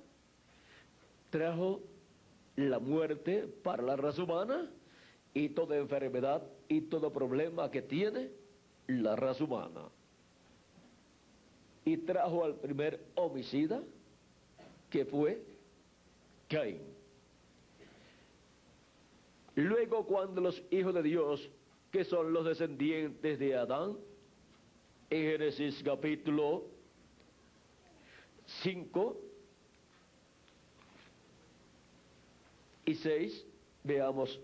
trajo la muerte para la raza humana y toda enfermedad y todo problema que tiene la raza humana. Y trajo al primer homicida, que fue Caín. Luego, cuando los hijos de Dios, que son los descendientes de Adán, en Génesis capítulo 5 y 6, veamos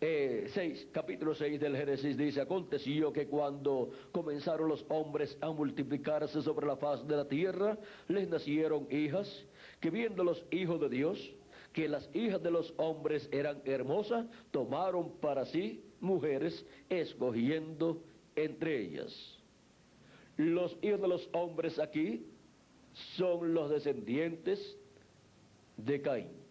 6, capítulo 6 del Génesis dice: aconteció que cuando comenzaron los hombres a multiplicarse sobre la faz de la tierra, les nacieron hijas, que viendo los hijos de Dios, que las hijas de los hombres eran hermosas, tomaron para sí mujeres, escogiendo entre ellas. Los hijos de los hombres aquí son los descendientes de Caín.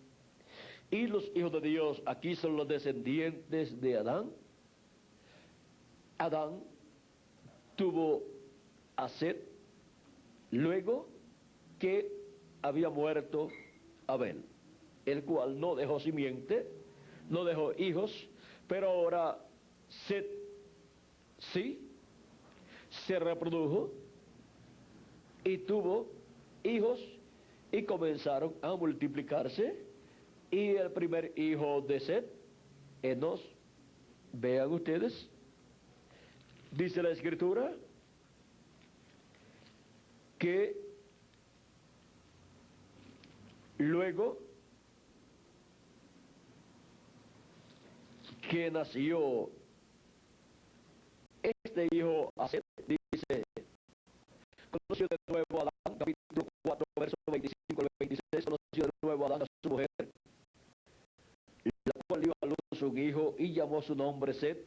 Y los hijos de Dios aquí son los descendientes de Adán. Adán tuvo a Set luego que había muerto Abel, el cual no dejó simiente, no dejó hijos, pero ahora Set sí se reprodujo y tuvo hijos y comenzaron a multiplicarse. Y el primer hijo de Set, Enos, vean ustedes, dice la Escritura que luego que nació este hijo a Set, dice, conoció de nuevo a Adán, capítulo 4, verso 25 al 26, conoció de nuevo a Adán a su mujer, la cual dio a luz un hijo y llamó su nombre Set,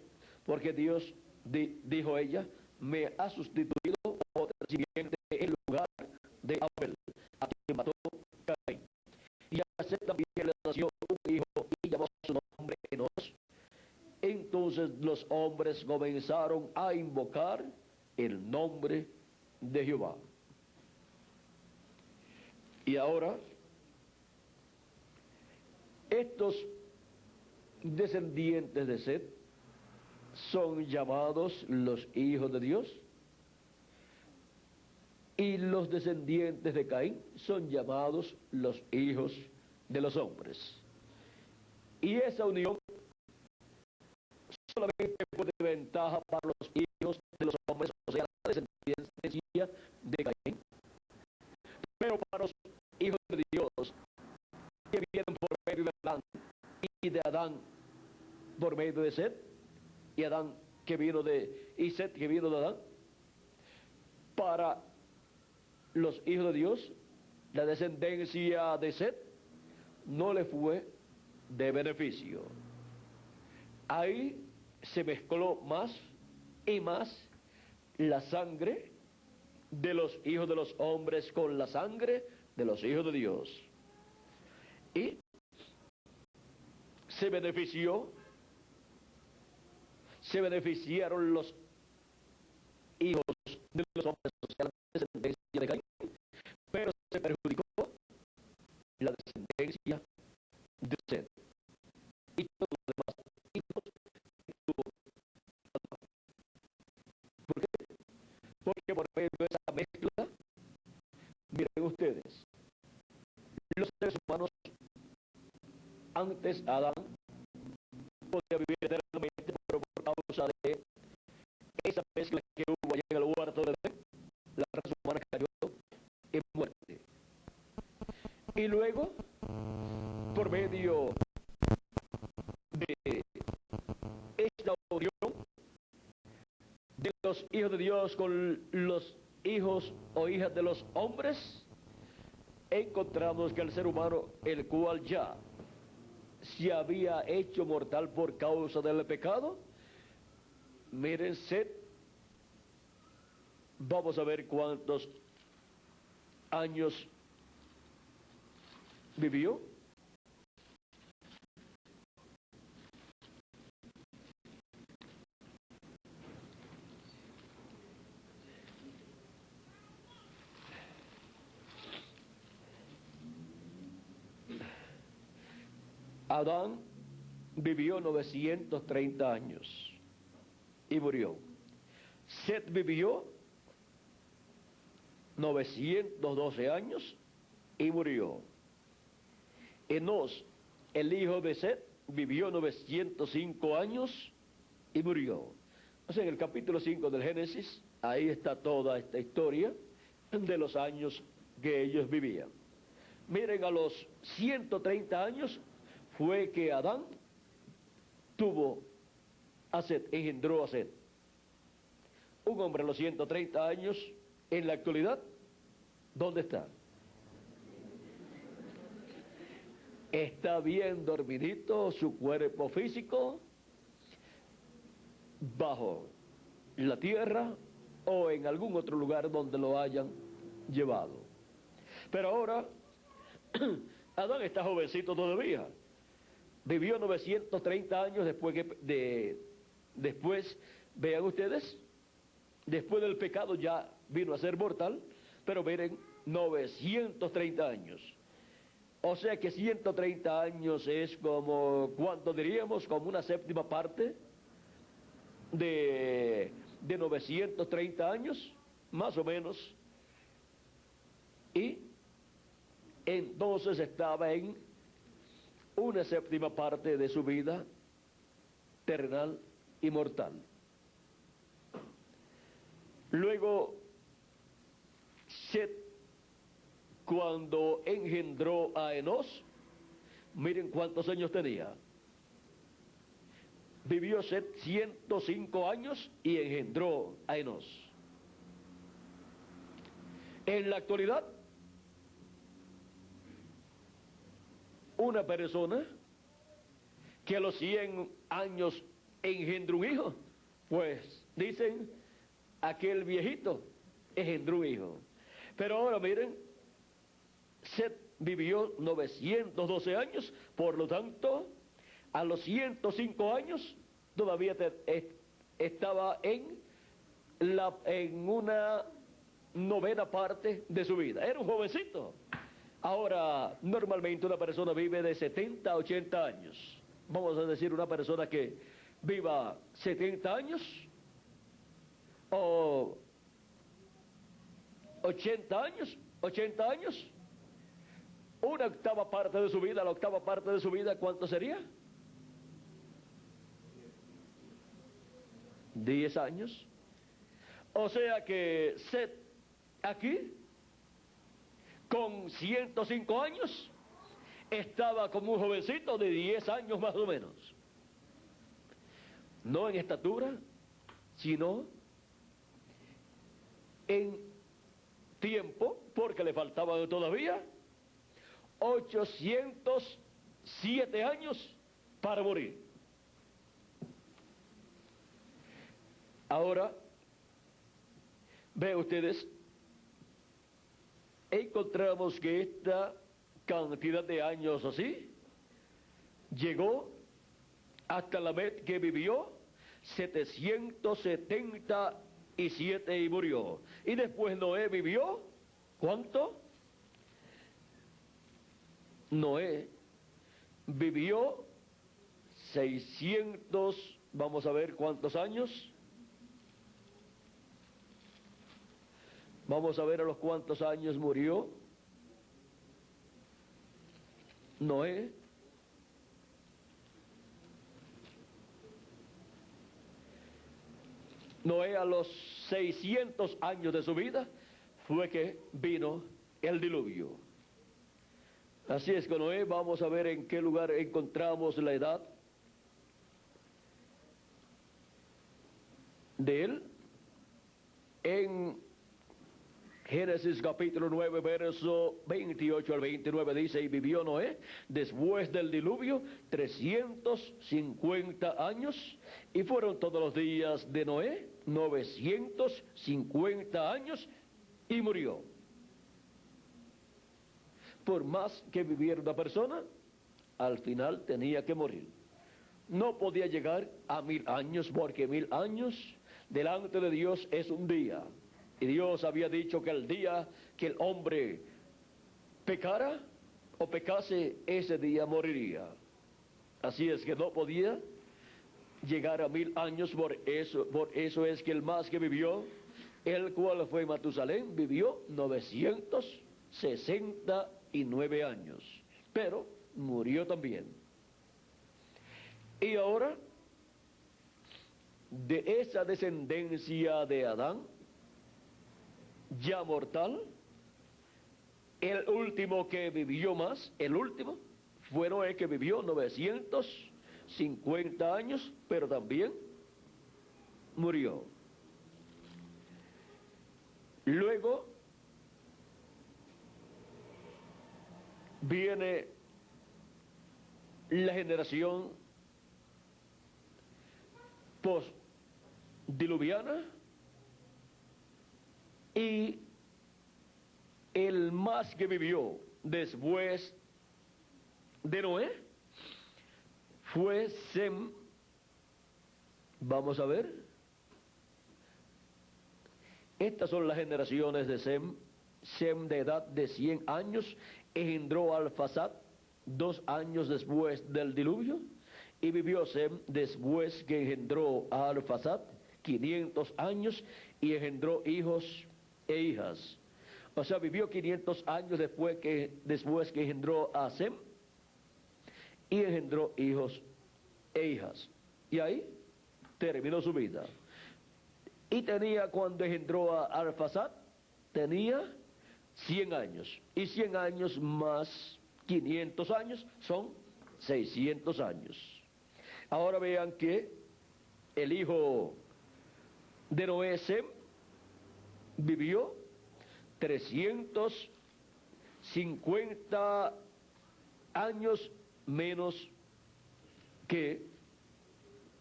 porque Dios, dijo ella, me ha sustituido otra simiente en lugar de Abel, a quien mató Caín. Y a Set también le nació un hijo y llamó su nombre Enos. Entonces los hombres comenzaron a invocar el nombre de Jehová. Y ahora, estos descendientes de Set son llamados los hijos de Dios, y los descendientes de Caín son llamados los hijos de los hombres. Y esa unión solamente fue de ventaja para los hijos de los hombres, o sea, la descendencia de Caín. Pero para los hijos de Dios, que vienen por medio de Adán, y de Adán por medio de Set, y Adán que vino de, y Set que vino de Adán, para los hijos de Dios, la descendencia de Set no le fue de beneficio. Ahí se mezcló más y más la sangre de los hijos de los hombres con la sangre de los hijos de Dios. Y se beneficiaron los hijos de los hombres, o sea, la descendencia de Caín, pero se perjudicó la descendencia de Set y todos los demás hijos que tuvo. ¿Por qué? Porque por medio de esa mezcla, miren ustedes, los seres humanos antes Adán podía vivir eternamente, pero por causa de esa mezcla que hubo allá en el huerto de Edén, Y luego, por medio de esta unión de los hijos de Dios con los hijos o hijas de los hombres, encontramos que el ser humano, el cual ya se había hecho mortal por causa del pecado, miren, Set, vamos a ver cuántos años vivió. Adán vivió 930 años y murió. Set vivió 912 años y murió. Enos, el hijo de Set, vivió 905 años y murió. O sea, en el capítulo 5 del Génesis, ahí está toda esta historia de los años que ellos vivían. Miren, a los 130 años fue que Adán tuvo a Set, engendró a Set. Un hombre a los 130 años, en la actualidad, ¿dónde está? Está bien dormidito su cuerpo físico, bajo la tierra o en algún otro lugar donde lo hayan llevado. Pero ahora, Adán está jovencito todavía. Vivió 930 años después, vean ustedes, después del pecado ya vino a ser mortal, pero miren, 930 años. O sea que 130 años es como, ¿cuánto diríamos? Como una séptima parte de 930 años, más o menos. Y entonces estaba en una séptima parte de su vida terrenal y mortal. Luego, Set, cuando engendró a Enos, miren cuántos años tenía. Vivió Set 105 años y engendró a Enos. En la actualidad, una persona que a los 100 años engendró un hijo, pues dicen, aquel viejito engendró un hijo. Pero ahora miren, Set vivió 912 años, por lo tanto, a los 105 años todavía estaba en una novena parte de su vida. Era un jovencito. Ahora, normalmente una persona vive de 70 a 80 años. Vamos a decir una persona que viva 70 años o 80 años, una octava parte de su vida, la octava parte de su vida, ¿cuánto sería? 10 años. O sea que Set aquí, con 105 años, estaba como un jovencito de 10 años más o menos. No en estatura, sino en tiempo, porque le faltaban todavía 807 años para morir. Ahora, vean ustedes, encontramos que esta cantidad de años así llegó hasta Lamec, que vivió 777 y murió. Y después Noé vivió, ¿cuánto? Noé vivió 600, vamos a ver cuántos años. Vamos a ver a los cuántos años murió Noé. Noé, a los 600 años de su vida fue que vino el diluvio. Así es que Noé, vamos a ver en qué lugar encontramos la edad de él. En Génesis capítulo 9, verso 28 al 29 dice, y vivió Noé después del diluvio 350 años, y fueron todos los días de Noé 950 años, y murió. Por más que viviera una persona, al final tenía que morir. No podía llegar a 1000 años, porque 1000 años delante de Dios es un día. Y Dios había dicho que el día que el hombre pecara o pecase, ese día moriría. Así es que no podía llegar a 1000 años, por eso es que el más que vivió, el cual fue Matusalén, vivió 969 años, pero murió también. Y ahora, de esa descendencia de Adán, ya mortal, el último que vivió más, el último, fue Noé, que vivió 950 años, pero también murió. Luego viene la generación postdiluviana, y el más que vivió después de Noé fue Sem. Vamos a ver. Estas son las generaciones de Sem. Sem, de edad de 100 años, engendró a Arfaxad 2 años después del diluvio, y vivió Sem después que engendró a Arfaxad 500 años, y engendró hijos e hijas. O sea, vivió 500 años después que engendró a Sem, y engendró hijos e hijas. Y ahí terminó su vida. Y tenía, cuando engendró a Arfaxad, tenía 100 años. Y 100 años más 500 años son 600 años. Ahora vean que el hijo de Noé, Sem, vivió 350 años menos que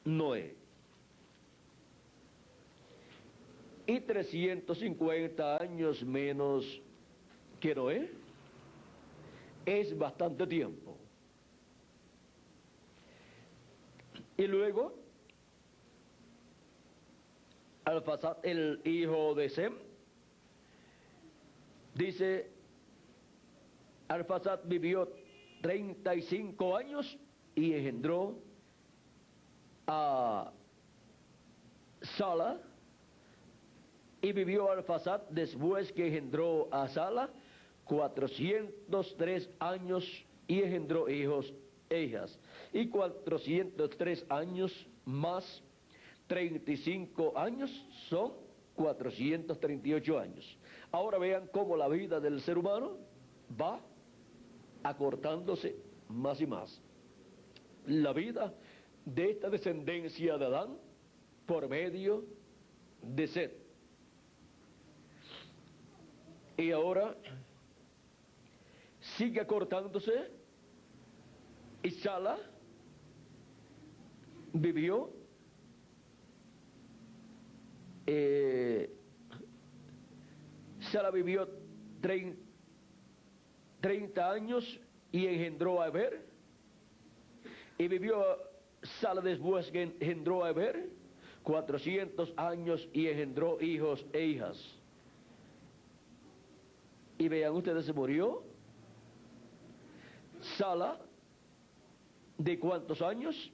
Noé. Y 350 años menos que Noé es bastante tiempo. Y luego, Arfaxad, el hijo de Sem, dice, Arfaxad vivió 35 años y engendró a Sala, y vivió Arfaxad después que engendró a Sala 403 años y engendró hijos e hijas. Y 403 años más 35 años son 438 años. Ahora vean cómo la vida del ser humano va acortándose más y más. La vida de esta descendencia de Adán por medio de Set. Y ahora sigue acortándose, y Sala vivió Sala vivió 30 años y engendró a Eber, y vivió Sala después que engendró a Eber 400 años y engendró hijos e hijas. Y vean ustedes, se murió Sala, ¿de cuántos años?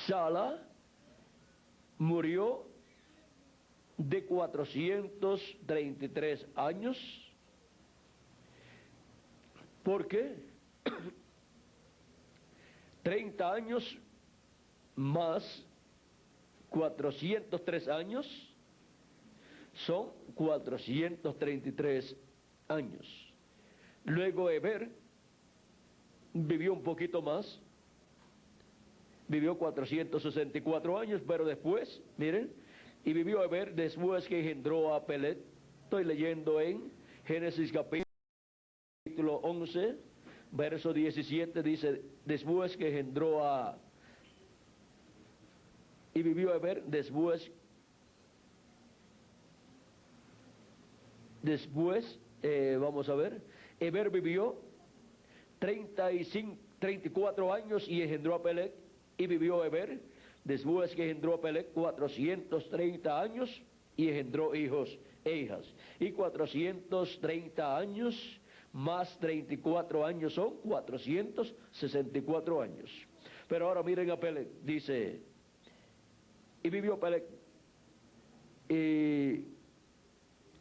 Sala murió de 433 años. ¿Por qué? 30 años más 403 años son 433 años. Luego Eber vivió un poquito más, vivió 464 años, pero después, miren, y vivió Eber después que engendró a Peleg. Estoy leyendo en Génesis capítulo 11, verso 17, dice, después que engendró a... Y vivió Eber después, vamos a ver, Eber vivió 34 años y engendró a Peleg, y vivió Eber después que engendró a Peleg 430 años y engendró hijos e hijas. Y 430 años más 34 años son 464 años. Pero ahora miren a Peleg, dice, y vivió Peleg,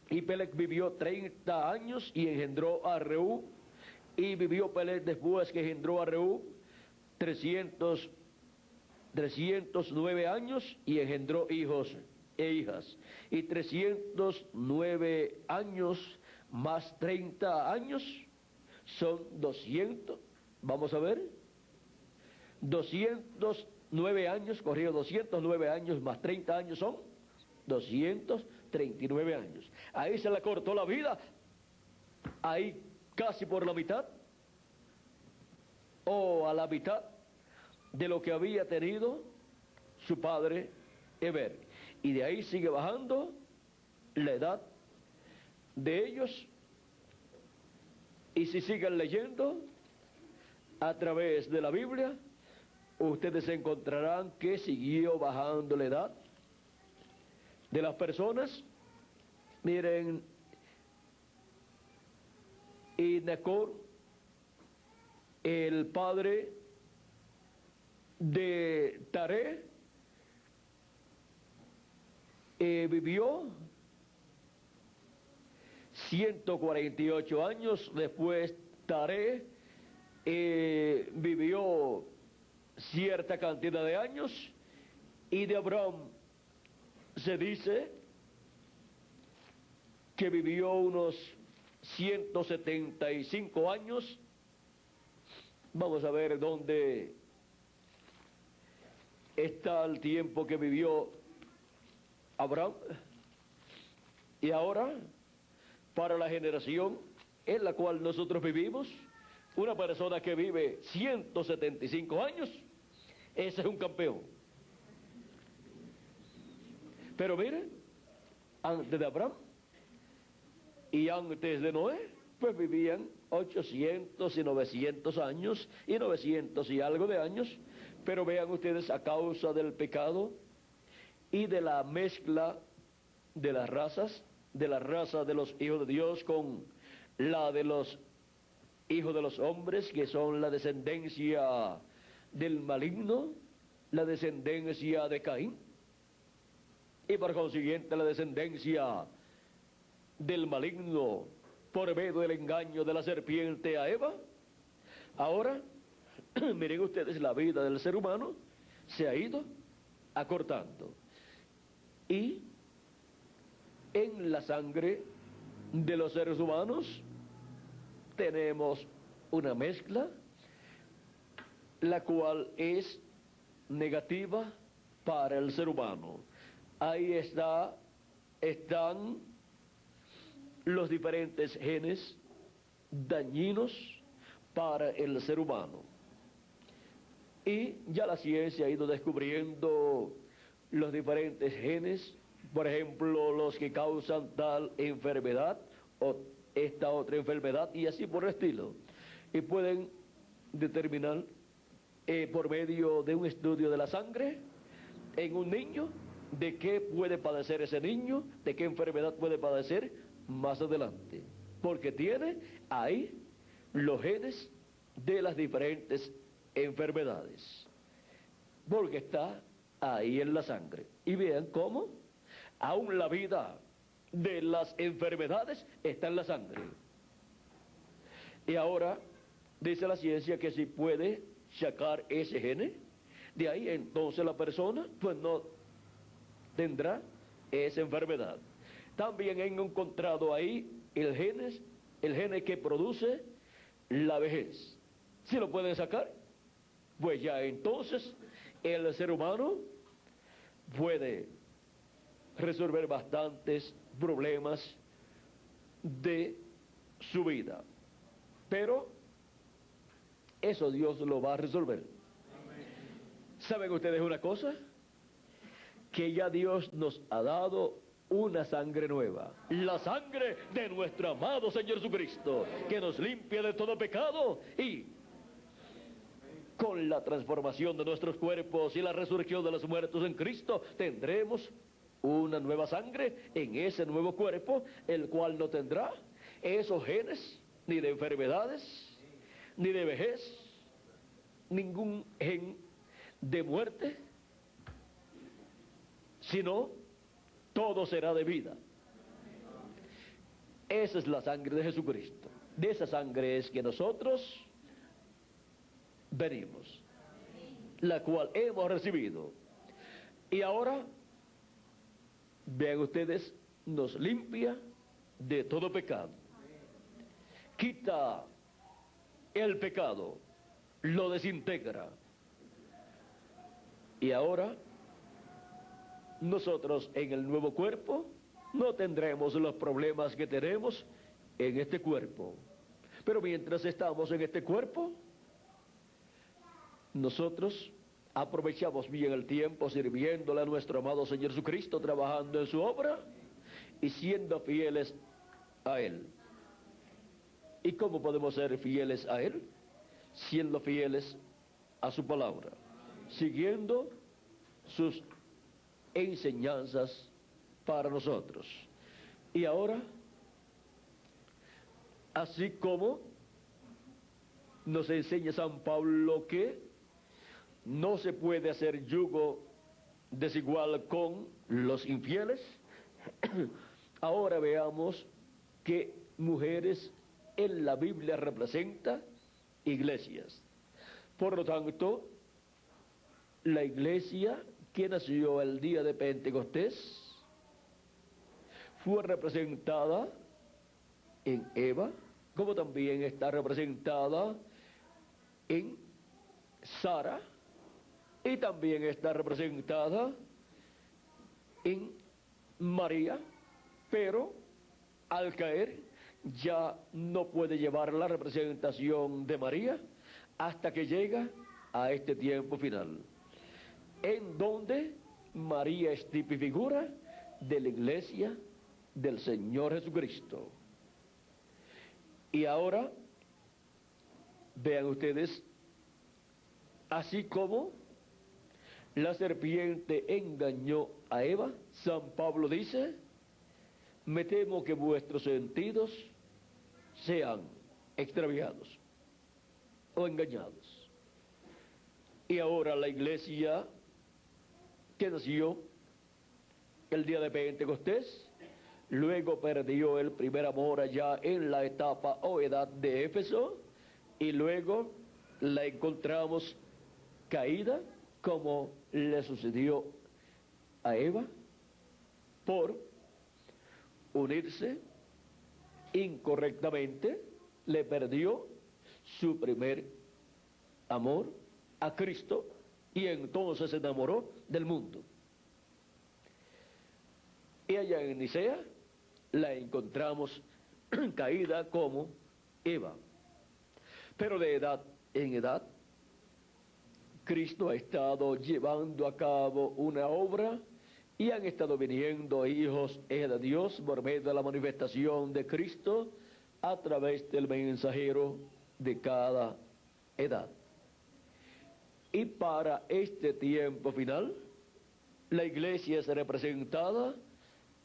y Peleg vivió 30 años y engendró a Reú, y vivió Peleg después que engendró a Reú 309 años y engendró hijos e hijas. Y 309 años más 30 años son 200, vamos a ver, 209 años, corrijo, 209 años más 30 años son 239 años. Ahí se le cortó la vida, ahí casi por la mitad, o a la mitad de lo que había tenido su padre Eber. Y de ahí sigue bajando la edad de ellos. Y si siguen leyendo a través de la Biblia, ustedes encontrarán que siguió bajando la edad de las personas. Miren, y Nacor, el padre de Taré, vivió 148 años. Después Taré vivió cierta cantidad de años, y de Abraham se dice que vivió unos 175 años. Vamos a ver dónde está el tiempo que vivió Abraham. Y ahora, para la generación en la cual nosotros vivimos, una persona que vive 175 años, ese es un campeón. Pero miren, antes de Abraham y antes de Noé, pues vivían 800 y 900 años y 900 y algo de años. Pero vean ustedes, a causa del pecado y de la mezcla de las razas, de la raza de los hijos de Dios con la de los hijos de los hombres, que son la descendencia del maligno, la descendencia de Caín, y por consiguiente la descendencia del maligno por medio del engaño de la serpiente a Eva. Ahora, miren ustedes, la vida del ser humano se ha ido acortando. Y en la sangre de los seres humanos tenemos una mezcla, la cual es negativa para el ser humano. Ahí están los diferentes genes dañinos para el ser humano. Y ya la ciencia ha ido descubriendo los diferentes genes, por ejemplo, los que causan tal enfermedad o esta otra enfermedad, y así por el estilo. Y pueden determinar por medio de un estudio de la sangre en un niño de qué puede padecer ese niño, de qué enfermedad puede padecer más adelante, porque tiene ahí los genes de las diferentes enfermedades, porque está ahí en la sangre. Y vean cómo aún la vida de las enfermedades está en la sangre. Y ahora dice la ciencia que si puede sacar ese gene de ahí, entonces la persona pues no tendrá esa enfermedad. También han encontrado ahí el genes el gen que produce la vejez. Si lo pueden sacar, pues ya entonces el ser humano puede resolver bastantes problemas de su vida. Pero eso Dios lo va a resolver. ¿Saben ustedes una cosa? Que ya Dios nos ha dado una sangre nueva, la sangre de nuestro amado Señor Jesucristo, que nos limpia de todo pecado, y con la transformación de nuestros cuerpos y la resurrección de los muertos en Cristo, tendremos una nueva sangre en ese nuevo cuerpo, el cual no tendrá esos genes, ni de enfermedades, ni de vejez, ningún gen de muerte, sino todo será de vida. Esa es la sangre de Jesucristo. De esa sangre es que nosotros venimos, la cual hemos recibido. Y ahora, vean ustedes, nos limpia de todo pecado. Quita el pecado, lo desintegra. Y ahora, nosotros en el nuevo cuerpo no tendremos los problemas que tenemos en este cuerpo. Pero mientras estamos en este cuerpo, nosotros aprovechamos bien el tiempo sirviéndole a nuestro amado Señor Jesucristo, trabajando en su obra y siendo fieles a Él. ¿Y cómo podemos ser fieles a Él? Siendo fieles a su palabra, siguiendo sus enseñanzas para nosotros. Y ahora, así como nos enseña San Pablo que no se puede hacer yugo desigual con los infieles, ahora veamos que mujeres en la Biblia representa iglesias. Por lo tanto, la iglesia que nació el día de Pentecostés fue representada en Eva, como también está representada en Sara, y también está representada en María, pero al caer ya no puede llevar la representación de María hasta que llega a este tiempo final, en donde María es tipo y figura de la iglesia del Señor Jesucristo. Y ahora, vean ustedes, así como la serpiente engañó a Eva, San Pablo dice: me temo que vuestros sentidos sean extraviados o engañados. Y ahora la iglesia que nació el día de Pentecostés, luego perdió el primer amor allá en la etapa o edad de Éfeso, y luego la encontramos caída, como le sucedió a Eva, por unirse incorrectamente, le perdió su primer amor a Cristo y entonces se enamoró del mundo. Y allá en Nicea la encontramos caída como Eva. Pero de edad en edad, Cristo ha estado llevando a cabo una obra y han estado viniendo hijos de Dios por medio de la manifestación de Cristo a través del mensajero de cada edad. Y para este tiempo final, la iglesia es representada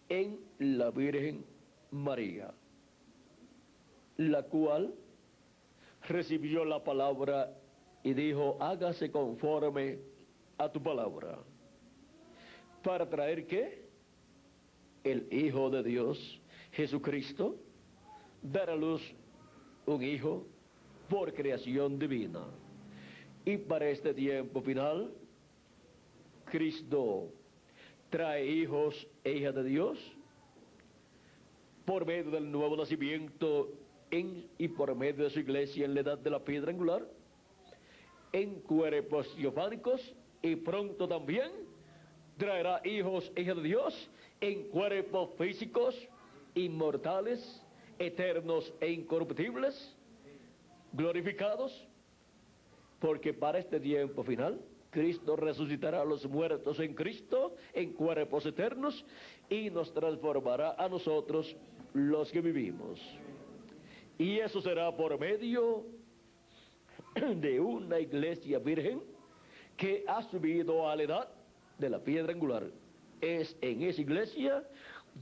en la Virgen María, la cual recibió la palabra y dijo: hágase conforme a tu palabra. ¿Para traer qué? El Hijo de Dios, Jesucristo, dar a luz un hijo por creación divina. Y para este tiempo final, Cristo trae hijos e hijas de Dios por medio del nuevo nacimiento y por medio de su iglesia en la edad de la piedra angular, en cuerpos teofánicos, y pronto también traerá hijos e hijas de Dios en cuerpos físicos, inmortales, eternos e incorruptibles, glorificados, porque para este tiempo final Cristo resucitará a los muertos en Cristo en cuerpos eternos y nos transformará a nosotros los que vivimos. Y eso será por medio de una iglesia virgen que ha subido a la edad de la piedra angular. Es en esa iglesia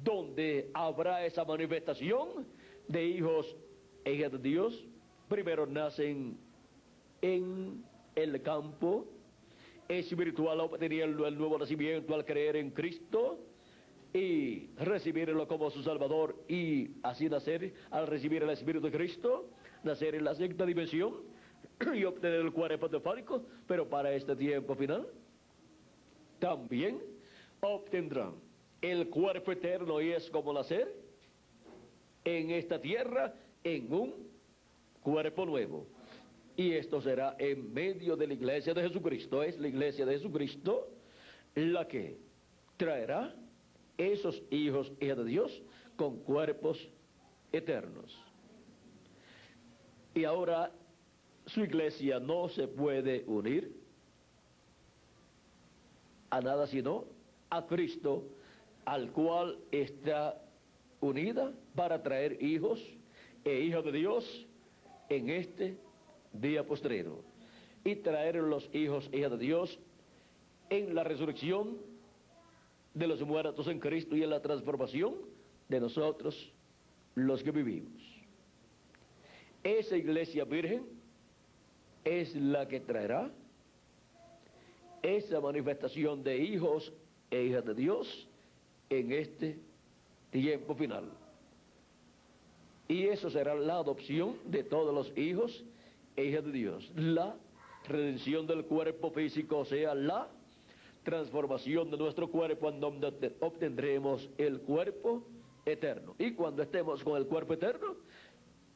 donde habrá esa manifestación de hijos e hijas de Dios. Primero nacen en el campo espiritual, obteniendo el nuevo nacimiento al creer en Cristo y recibirlo como su Salvador, y así nacer al recibir el Espíritu de Cristo, nacer en la sexta dimensión y obtener el cuerpo teofánico. Pero para este tiempo final también obtendrán el cuerpo eterno, y es como nacer en esta tierra en un cuerpo nuevo. Y esto será en medio de la iglesia de Jesucristo. Es la iglesia de Jesucristo la que traerá esos hijos y hijas de Dios con cuerpos eternos. Y ahora su iglesia no se puede unir a nada sino a Cristo, al cual está unida para traer hijos e hijas de Dios en este día postrero, y traer los hijos e hijas de Dios en la resurrección de los muertos en Cristo y en la transformación de nosotros los que vivimos. Esa iglesia virgen es la que traerá esa manifestación de hijos e hijas de Dios en este tiempo final. Y eso será la adopción de todos los hijos e hijas de Dios, la redención del cuerpo físico, o sea, la transformación de nuestro cuerpo, en donde obtendremos el cuerpo eterno. Y cuando estemos con el cuerpo eterno,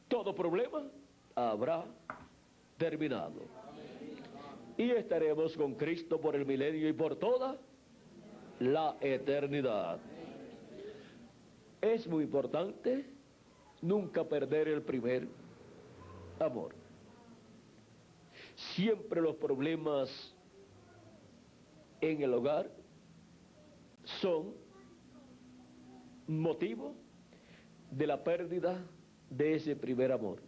todo problema habrá terminado. Y estaremos con Cristo por el milenio y por toda la eternidad. Es muy importante nunca perder el primer amor. Siempre los problemas en el hogar son motivo de la pérdida de ese primer amor.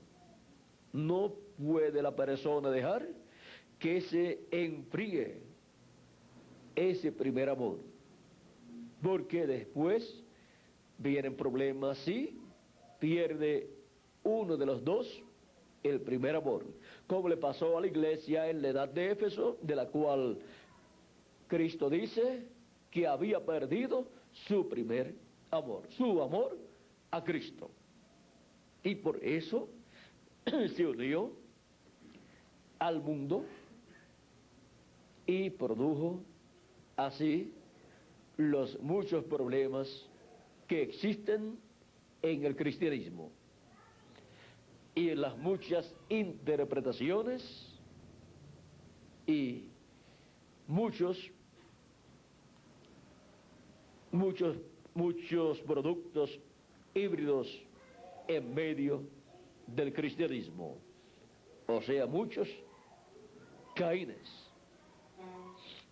No puede la persona dejar que se enfríe ese primer amor, porque después vienen problemas si pierde uno de los dos el primer amor, como le pasó a la iglesia en la edad de Éfeso, de la cual Cristo dice que había perdido su primer amor, su amor a Cristo. Y por eso se unió al mundo y produjo así los muchos problemas que existen en el cristianismo y en las muchas interpretaciones y muchos productos híbridos en medio del cristianismo, o sea, muchos Caínes.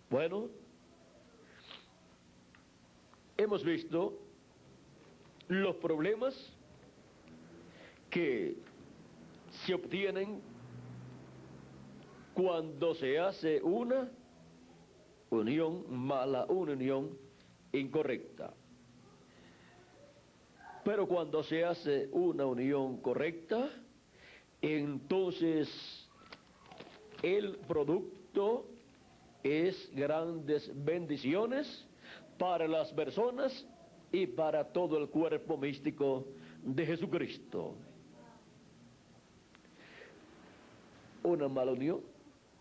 Bueno, hemos visto los problemas que se obtienen cuando se hace una unión mala, una unión incorrecta. Pero cuando se hace una unión correcta, entonces el producto es grandes bendiciones para las personas y para todo el cuerpo místico de Jesucristo. Una mala unión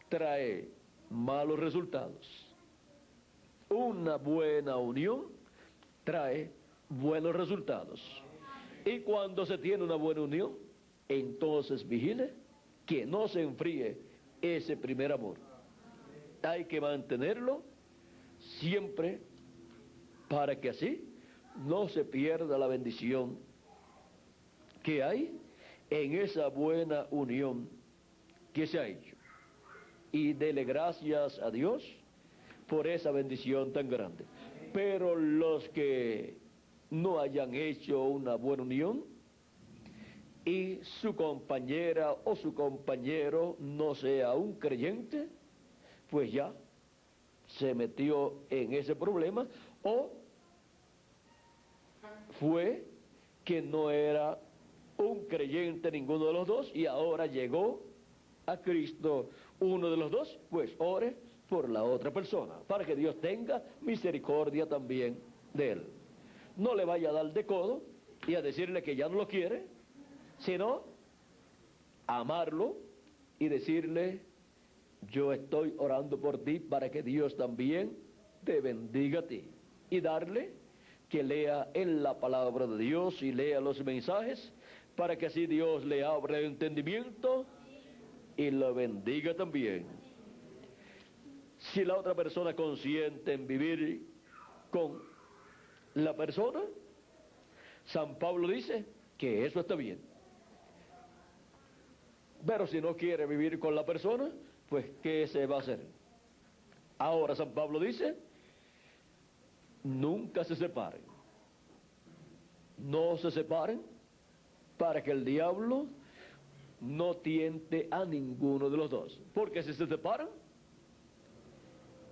trae malos resultados. Una buena unión trae buenos resultados. Y cuando se tiene una buena unión, entonces vigile que no se enfríe ese primer amor. Hay que mantenerlo siempre para que así no se pierda la bendición que hay en esa buena unión que se ha hecho. Y dele gracias a Dios por esa bendición tan grande. Pero los que no hayan hecho una buena unión y su compañera o su compañero no sea un creyente, pues ya se metió en ese problema, o fue que no era un creyente ninguno de los dos y ahora llegó a Cristo uno de los dos, pues ore por la otra persona, para que Dios tenga misericordia también de él. No le vaya a dar de codo y a decirle que ya no lo quiere, sino amarlo y decirle: yo estoy orando por ti para que Dios también te bendiga a ti. Y darle que lea en la palabra de Dios y lea los mensajes, para que así Dios le abra el entendimiento y lo bendiga también. Si la otra persona consiente en vivir con la persona, San Pablo dice que eso está bien. Pero si no quiere vivir con la persona, pues ¿qué se va a hacer? Ahora San Pablo dice: nunca se separen. No se separen para que el diablo no tiente a ninguno de los dos. Porque si se separan,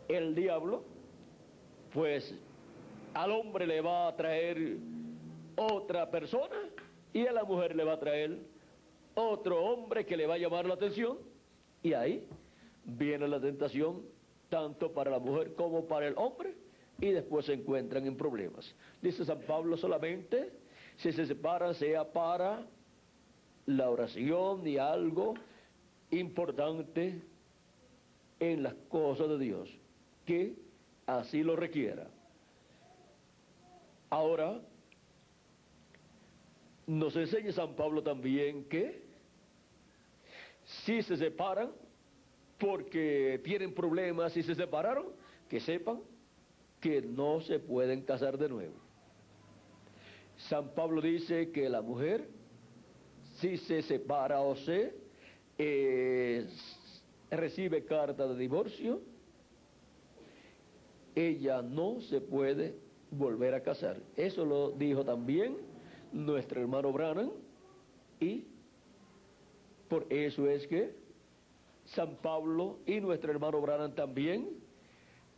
el diablo, pues al hombre le va a traer otra persona y a la mujer le va a traer otro hombre que le va a llamar la atención, y ahí viene la tentación tanto para la mujer como para el hombre, y después se encuentran en problemas. Dice San Pablo: solamente si se separan sea para la oración y algo importante en las cosas de Dios, que así lo requiera. Ahora, nos enseña San Pablo también que si se separan porque tienen problemas y se separaron, que sepan que no se pueden casar de nuevo. San Pablo dice que la mujer, si se separa o se recibe carta de divorcio, ella no se puede volver a casar. Eso lo dijo también nuestro hermano Branham, y por eso es que San Pablo y nuestro hermano Branham también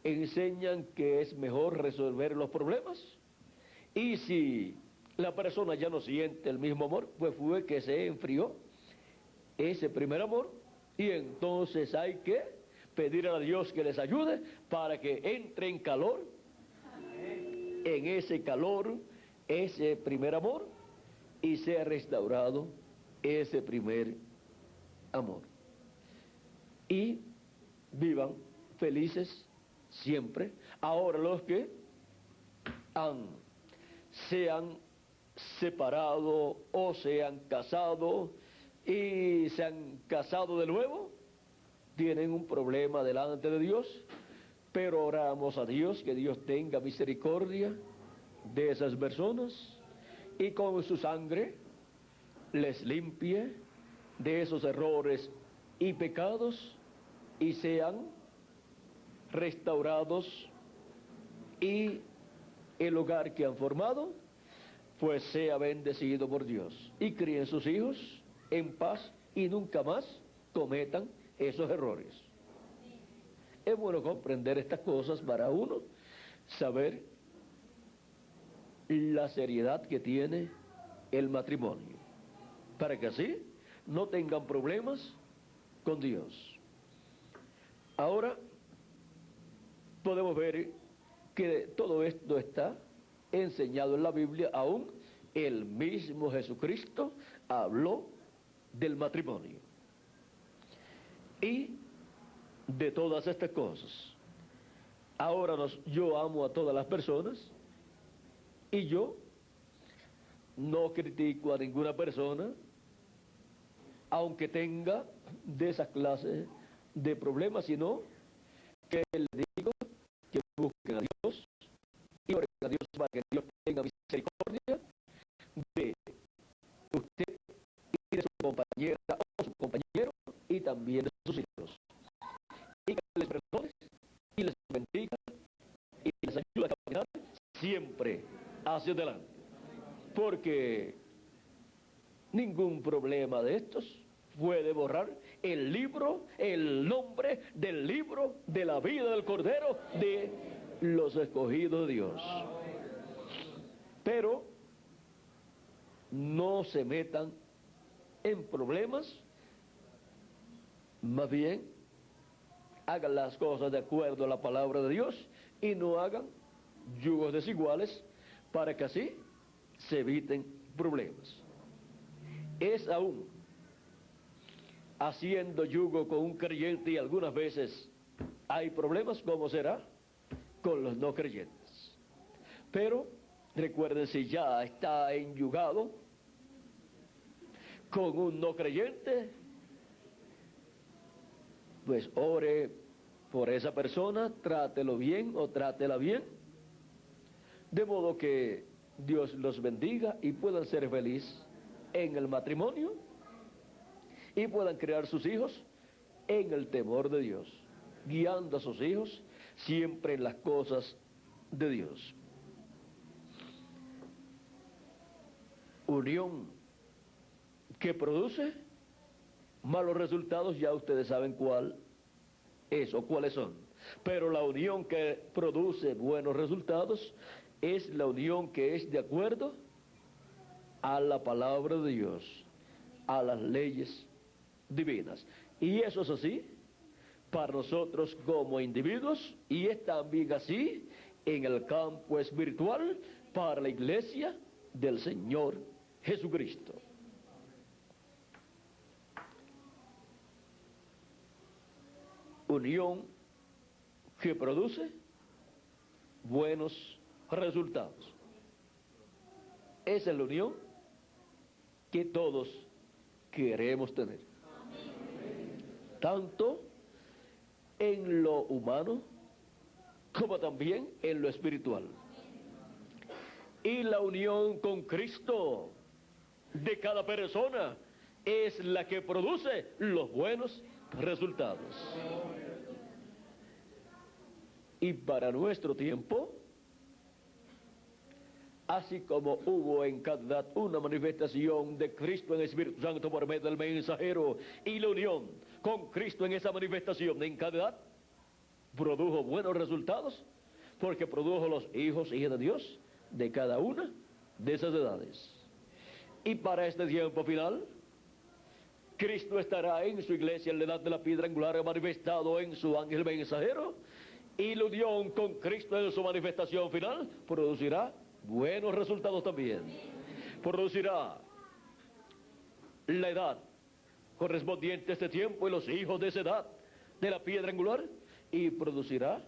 enseñan que es mejor resolver los problemas, y si la persona ya no siente el mismo amor, pues fue que se enfrió ese primer amor, y entonces hay que pedir a Dios que les ayude para que entre en calor, en ese calor, ese primer amor, y sea restaurado ese primer amor. Y vivan felices siempre. Ahora los que se han separado o se han casado y se han casado de nuevo, tienen un problema delante de Dios, pero oramos a Dios que Dios tenga misericordia de esas personas y con su sangre les limpie de esos errores y pecados y sean restaurados, y el hogar que han formado pues sea bendecido por Dios, y críen sus hijos en paz y nunca más cometan esos errores. Es bueno comprender estas cosas para uno saber la seriedad que tiene el matrimonio, para que así no tengan problemas con Dios. Ahora podemos ver que todo esto está enseñado en la Biblia. Aún el mismo Jesucristo habló del matrimonio y de todas estas cosas. Ahora yo amo a todas las personas y yo no critico a ninguna persona aunque tenga de esas clases de problemas, sino que le digo que busquen a Dios y oren a Dios para que Dios tenga misericordia de usted y de su compañera o su compañero y también de sus hijos. Y que les perdone y les bendiga y les ayude a caminar siempre hacia adelante. Porque ningún problema de estos puede borrar el libro, el nombre del libro de la vida del Cordero de los escogidos de Dios. Pero no se metan en problemas, más bien hagan las cosas de acuerdo a la palabra de Dios y no hagan yugos desiguales para que así se eviten problemas. Es aún haciendo yugo con un creyente y algunas veces hay problemas, como será con los no creyentes. Pero recuerden, si ya está enyugado con un no creyente, pues ore por esa persona, trátelo bien o trátela bien, de modo que Dios los bendiga y puedan ser felices en el matrimonio y puedan criar sus hijos en el temor de Dios, guiando a sus hijos siempre en las cosas de Dios. Unión que produce malos resultados, ya ustedes saben cuál es o cuáles son. Pero la unión que produce buenos resultados es la unión que es de acuerdo a la palabra de Dios, a las leyes divinas. Y eso es así para nosotros como individuos y es también así en el campo espiritual para la iglesia del Señor Jesucristo. Unión que produce buenos resultados. Esa es la unión que todos queremos tener. Tanto en lo humano como también en lo espiritual. Y la unión con Cristo de cada persona es la que produce los buenos resultados. Y para nuestro tiempo, así como hubo en Candad una manifestación de Cristo en Espíritu Santo por medio del mensajero y la unión con Cristo en esa manifestación en Candad, produjo buenos resultados porque produjo los hijos y hijas de Dios de cada una de esas edades. Y para este tiempo final, Cristo estará en su iglesia en la edad de la piedra angular manifestado en su ángel mensajero y la unión con Cristo en su manifestación final producirá buenos resultados también. Producirá la edad correspondiente a este tiempo y los hijos de esa edad de la piedra angular y producirá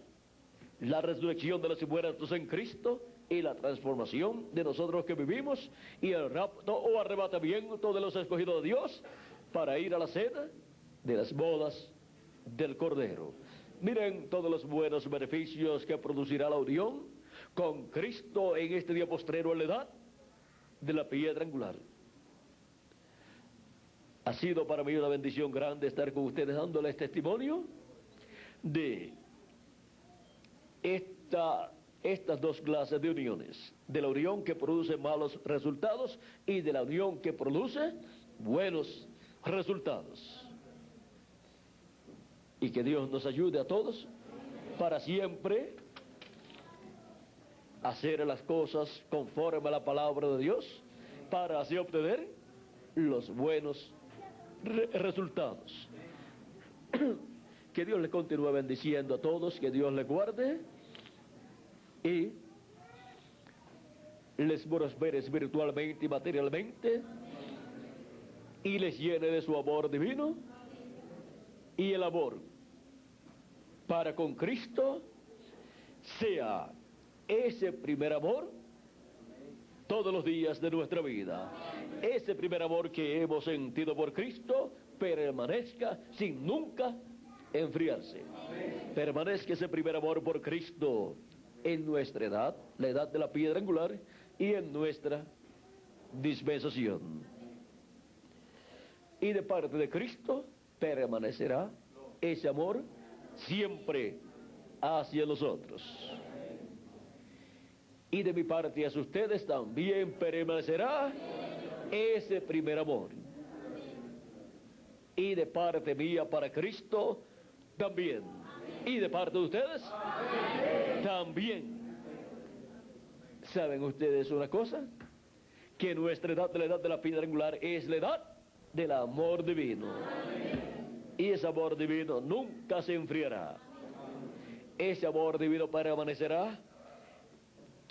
la resurrección de los muertos en Cristo y la transformación de nosotros que vivimos y el rapto o arrebatamiento de los escogidos de Dios para ir a la cena de las bodas del Cordero. Miren todos los buenos beneficios que producirá la unión con Cristo en este día postrero en la edad de la piedra angular. Ha sido para mí una bendición grande estar con ustedes dándoles testimonio de estas dos clases de uniones, de la unión que produce malos resultados y de la unión que produce buenos resultados. Y que Dios nos ayude a todos para siempre hacer las cosas conforme a la palabra de Dios, para así obtener los buenos resultados. Que Dios les continúe bendiciendo a todos, que Dios les guarde y les prospere espiritualmente y materialmente y les llene de su amor divino y el amor para con Cristo sea ese primer amor todos los días de nuestra vida. Ese primer amor que hemos sentido por Cristo permanezca sin nunca enfriarse. Permanezca ese primer amor por Cristo en nuestra edad, la edad de la piedra angular, y en nuestra dispensación. Y de parte de Cristo permanecerá ese amor siempre hacia nosotros. Y de mi parte hacia ustedes también permanecerá ese primer amor. Y de parte mía para Cristo también. Y de parte de ustedes también. ¿Saben ustedes una cosa? Que nuestra edad, la edad de la piedra angular, es la edad del amor divino. Y ese amor divino nunca se enfriará. Ese amor divino permanecerá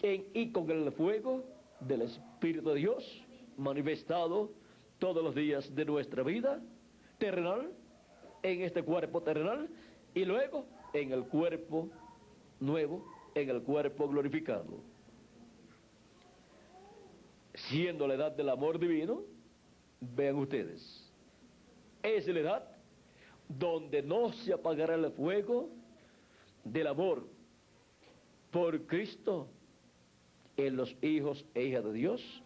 y con el fuego del Espíritu de Dios manifestado todos los días de nuestra vida terrenal, en este cuerpo terrenal, y luego en el cuerpo nuevo, en el cuerpo glorificado. Siendo la edad del amor divino, vean ustedes, es la edad donde no se apagará el fuego del amor por Cristo en los hijos e hijas de Dios,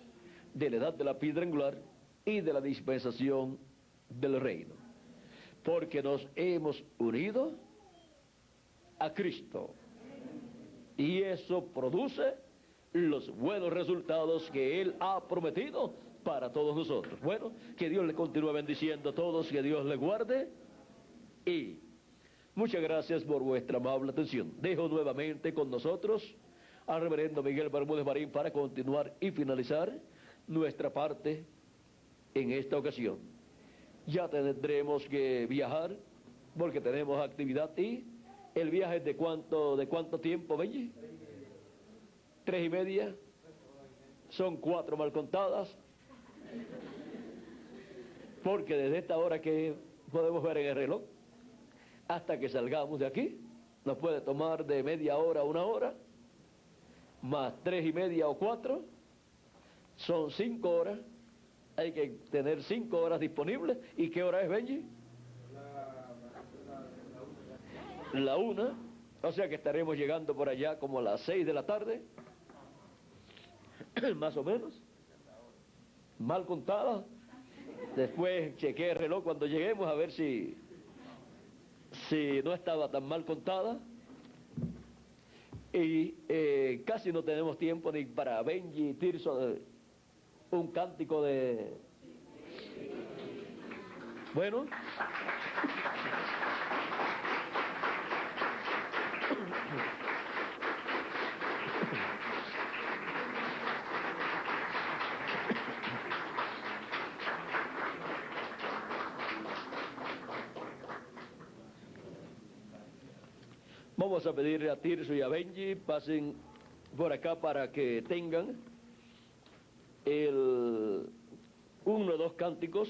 de la edad de la piedra angular y de la dispensación del reino, porque nos hemos unido a Cristo, y eso produce los buenos resultados que Él ha prometido para todos nosotros. Bueno, que Dios le continúe bendiciendo a todos, que Dios le guarde, y muchas gracias por vuestra amable atención. Dejo nuevamente con nosotros al reverendo Miguel Bermúdez Marín para continuar y finalizar nuestra parte en esta ocasión. Ya tendremos que viajar porque tenemos actividad. ¿Y el viaje es de cuánto tiempo, Benji? 3:30. Son 4 mal contadas, porque desde esta hora que podemos ver en el reloj hasta que salgamos de aquí nos puede tomar de media hora a 1 hora, más 3:30 o 4, son 5 horas. Hay que tener 5 horas disponibles. ¿Y qué hora es, Benji? La 1. O sea que estaremos llegando por allá como a las 6 de la tarde, más o menos, mal contada. Después chequeé el reloj cuando lleguemos a ver si no estaba tan mal contada. Y casi no tenemos tiempo ni para Benji y Tirso un cántico de... Bueno, vamos a pedirle a Tirso y a Benji pasen por acá para que tengan uno o dos cánticos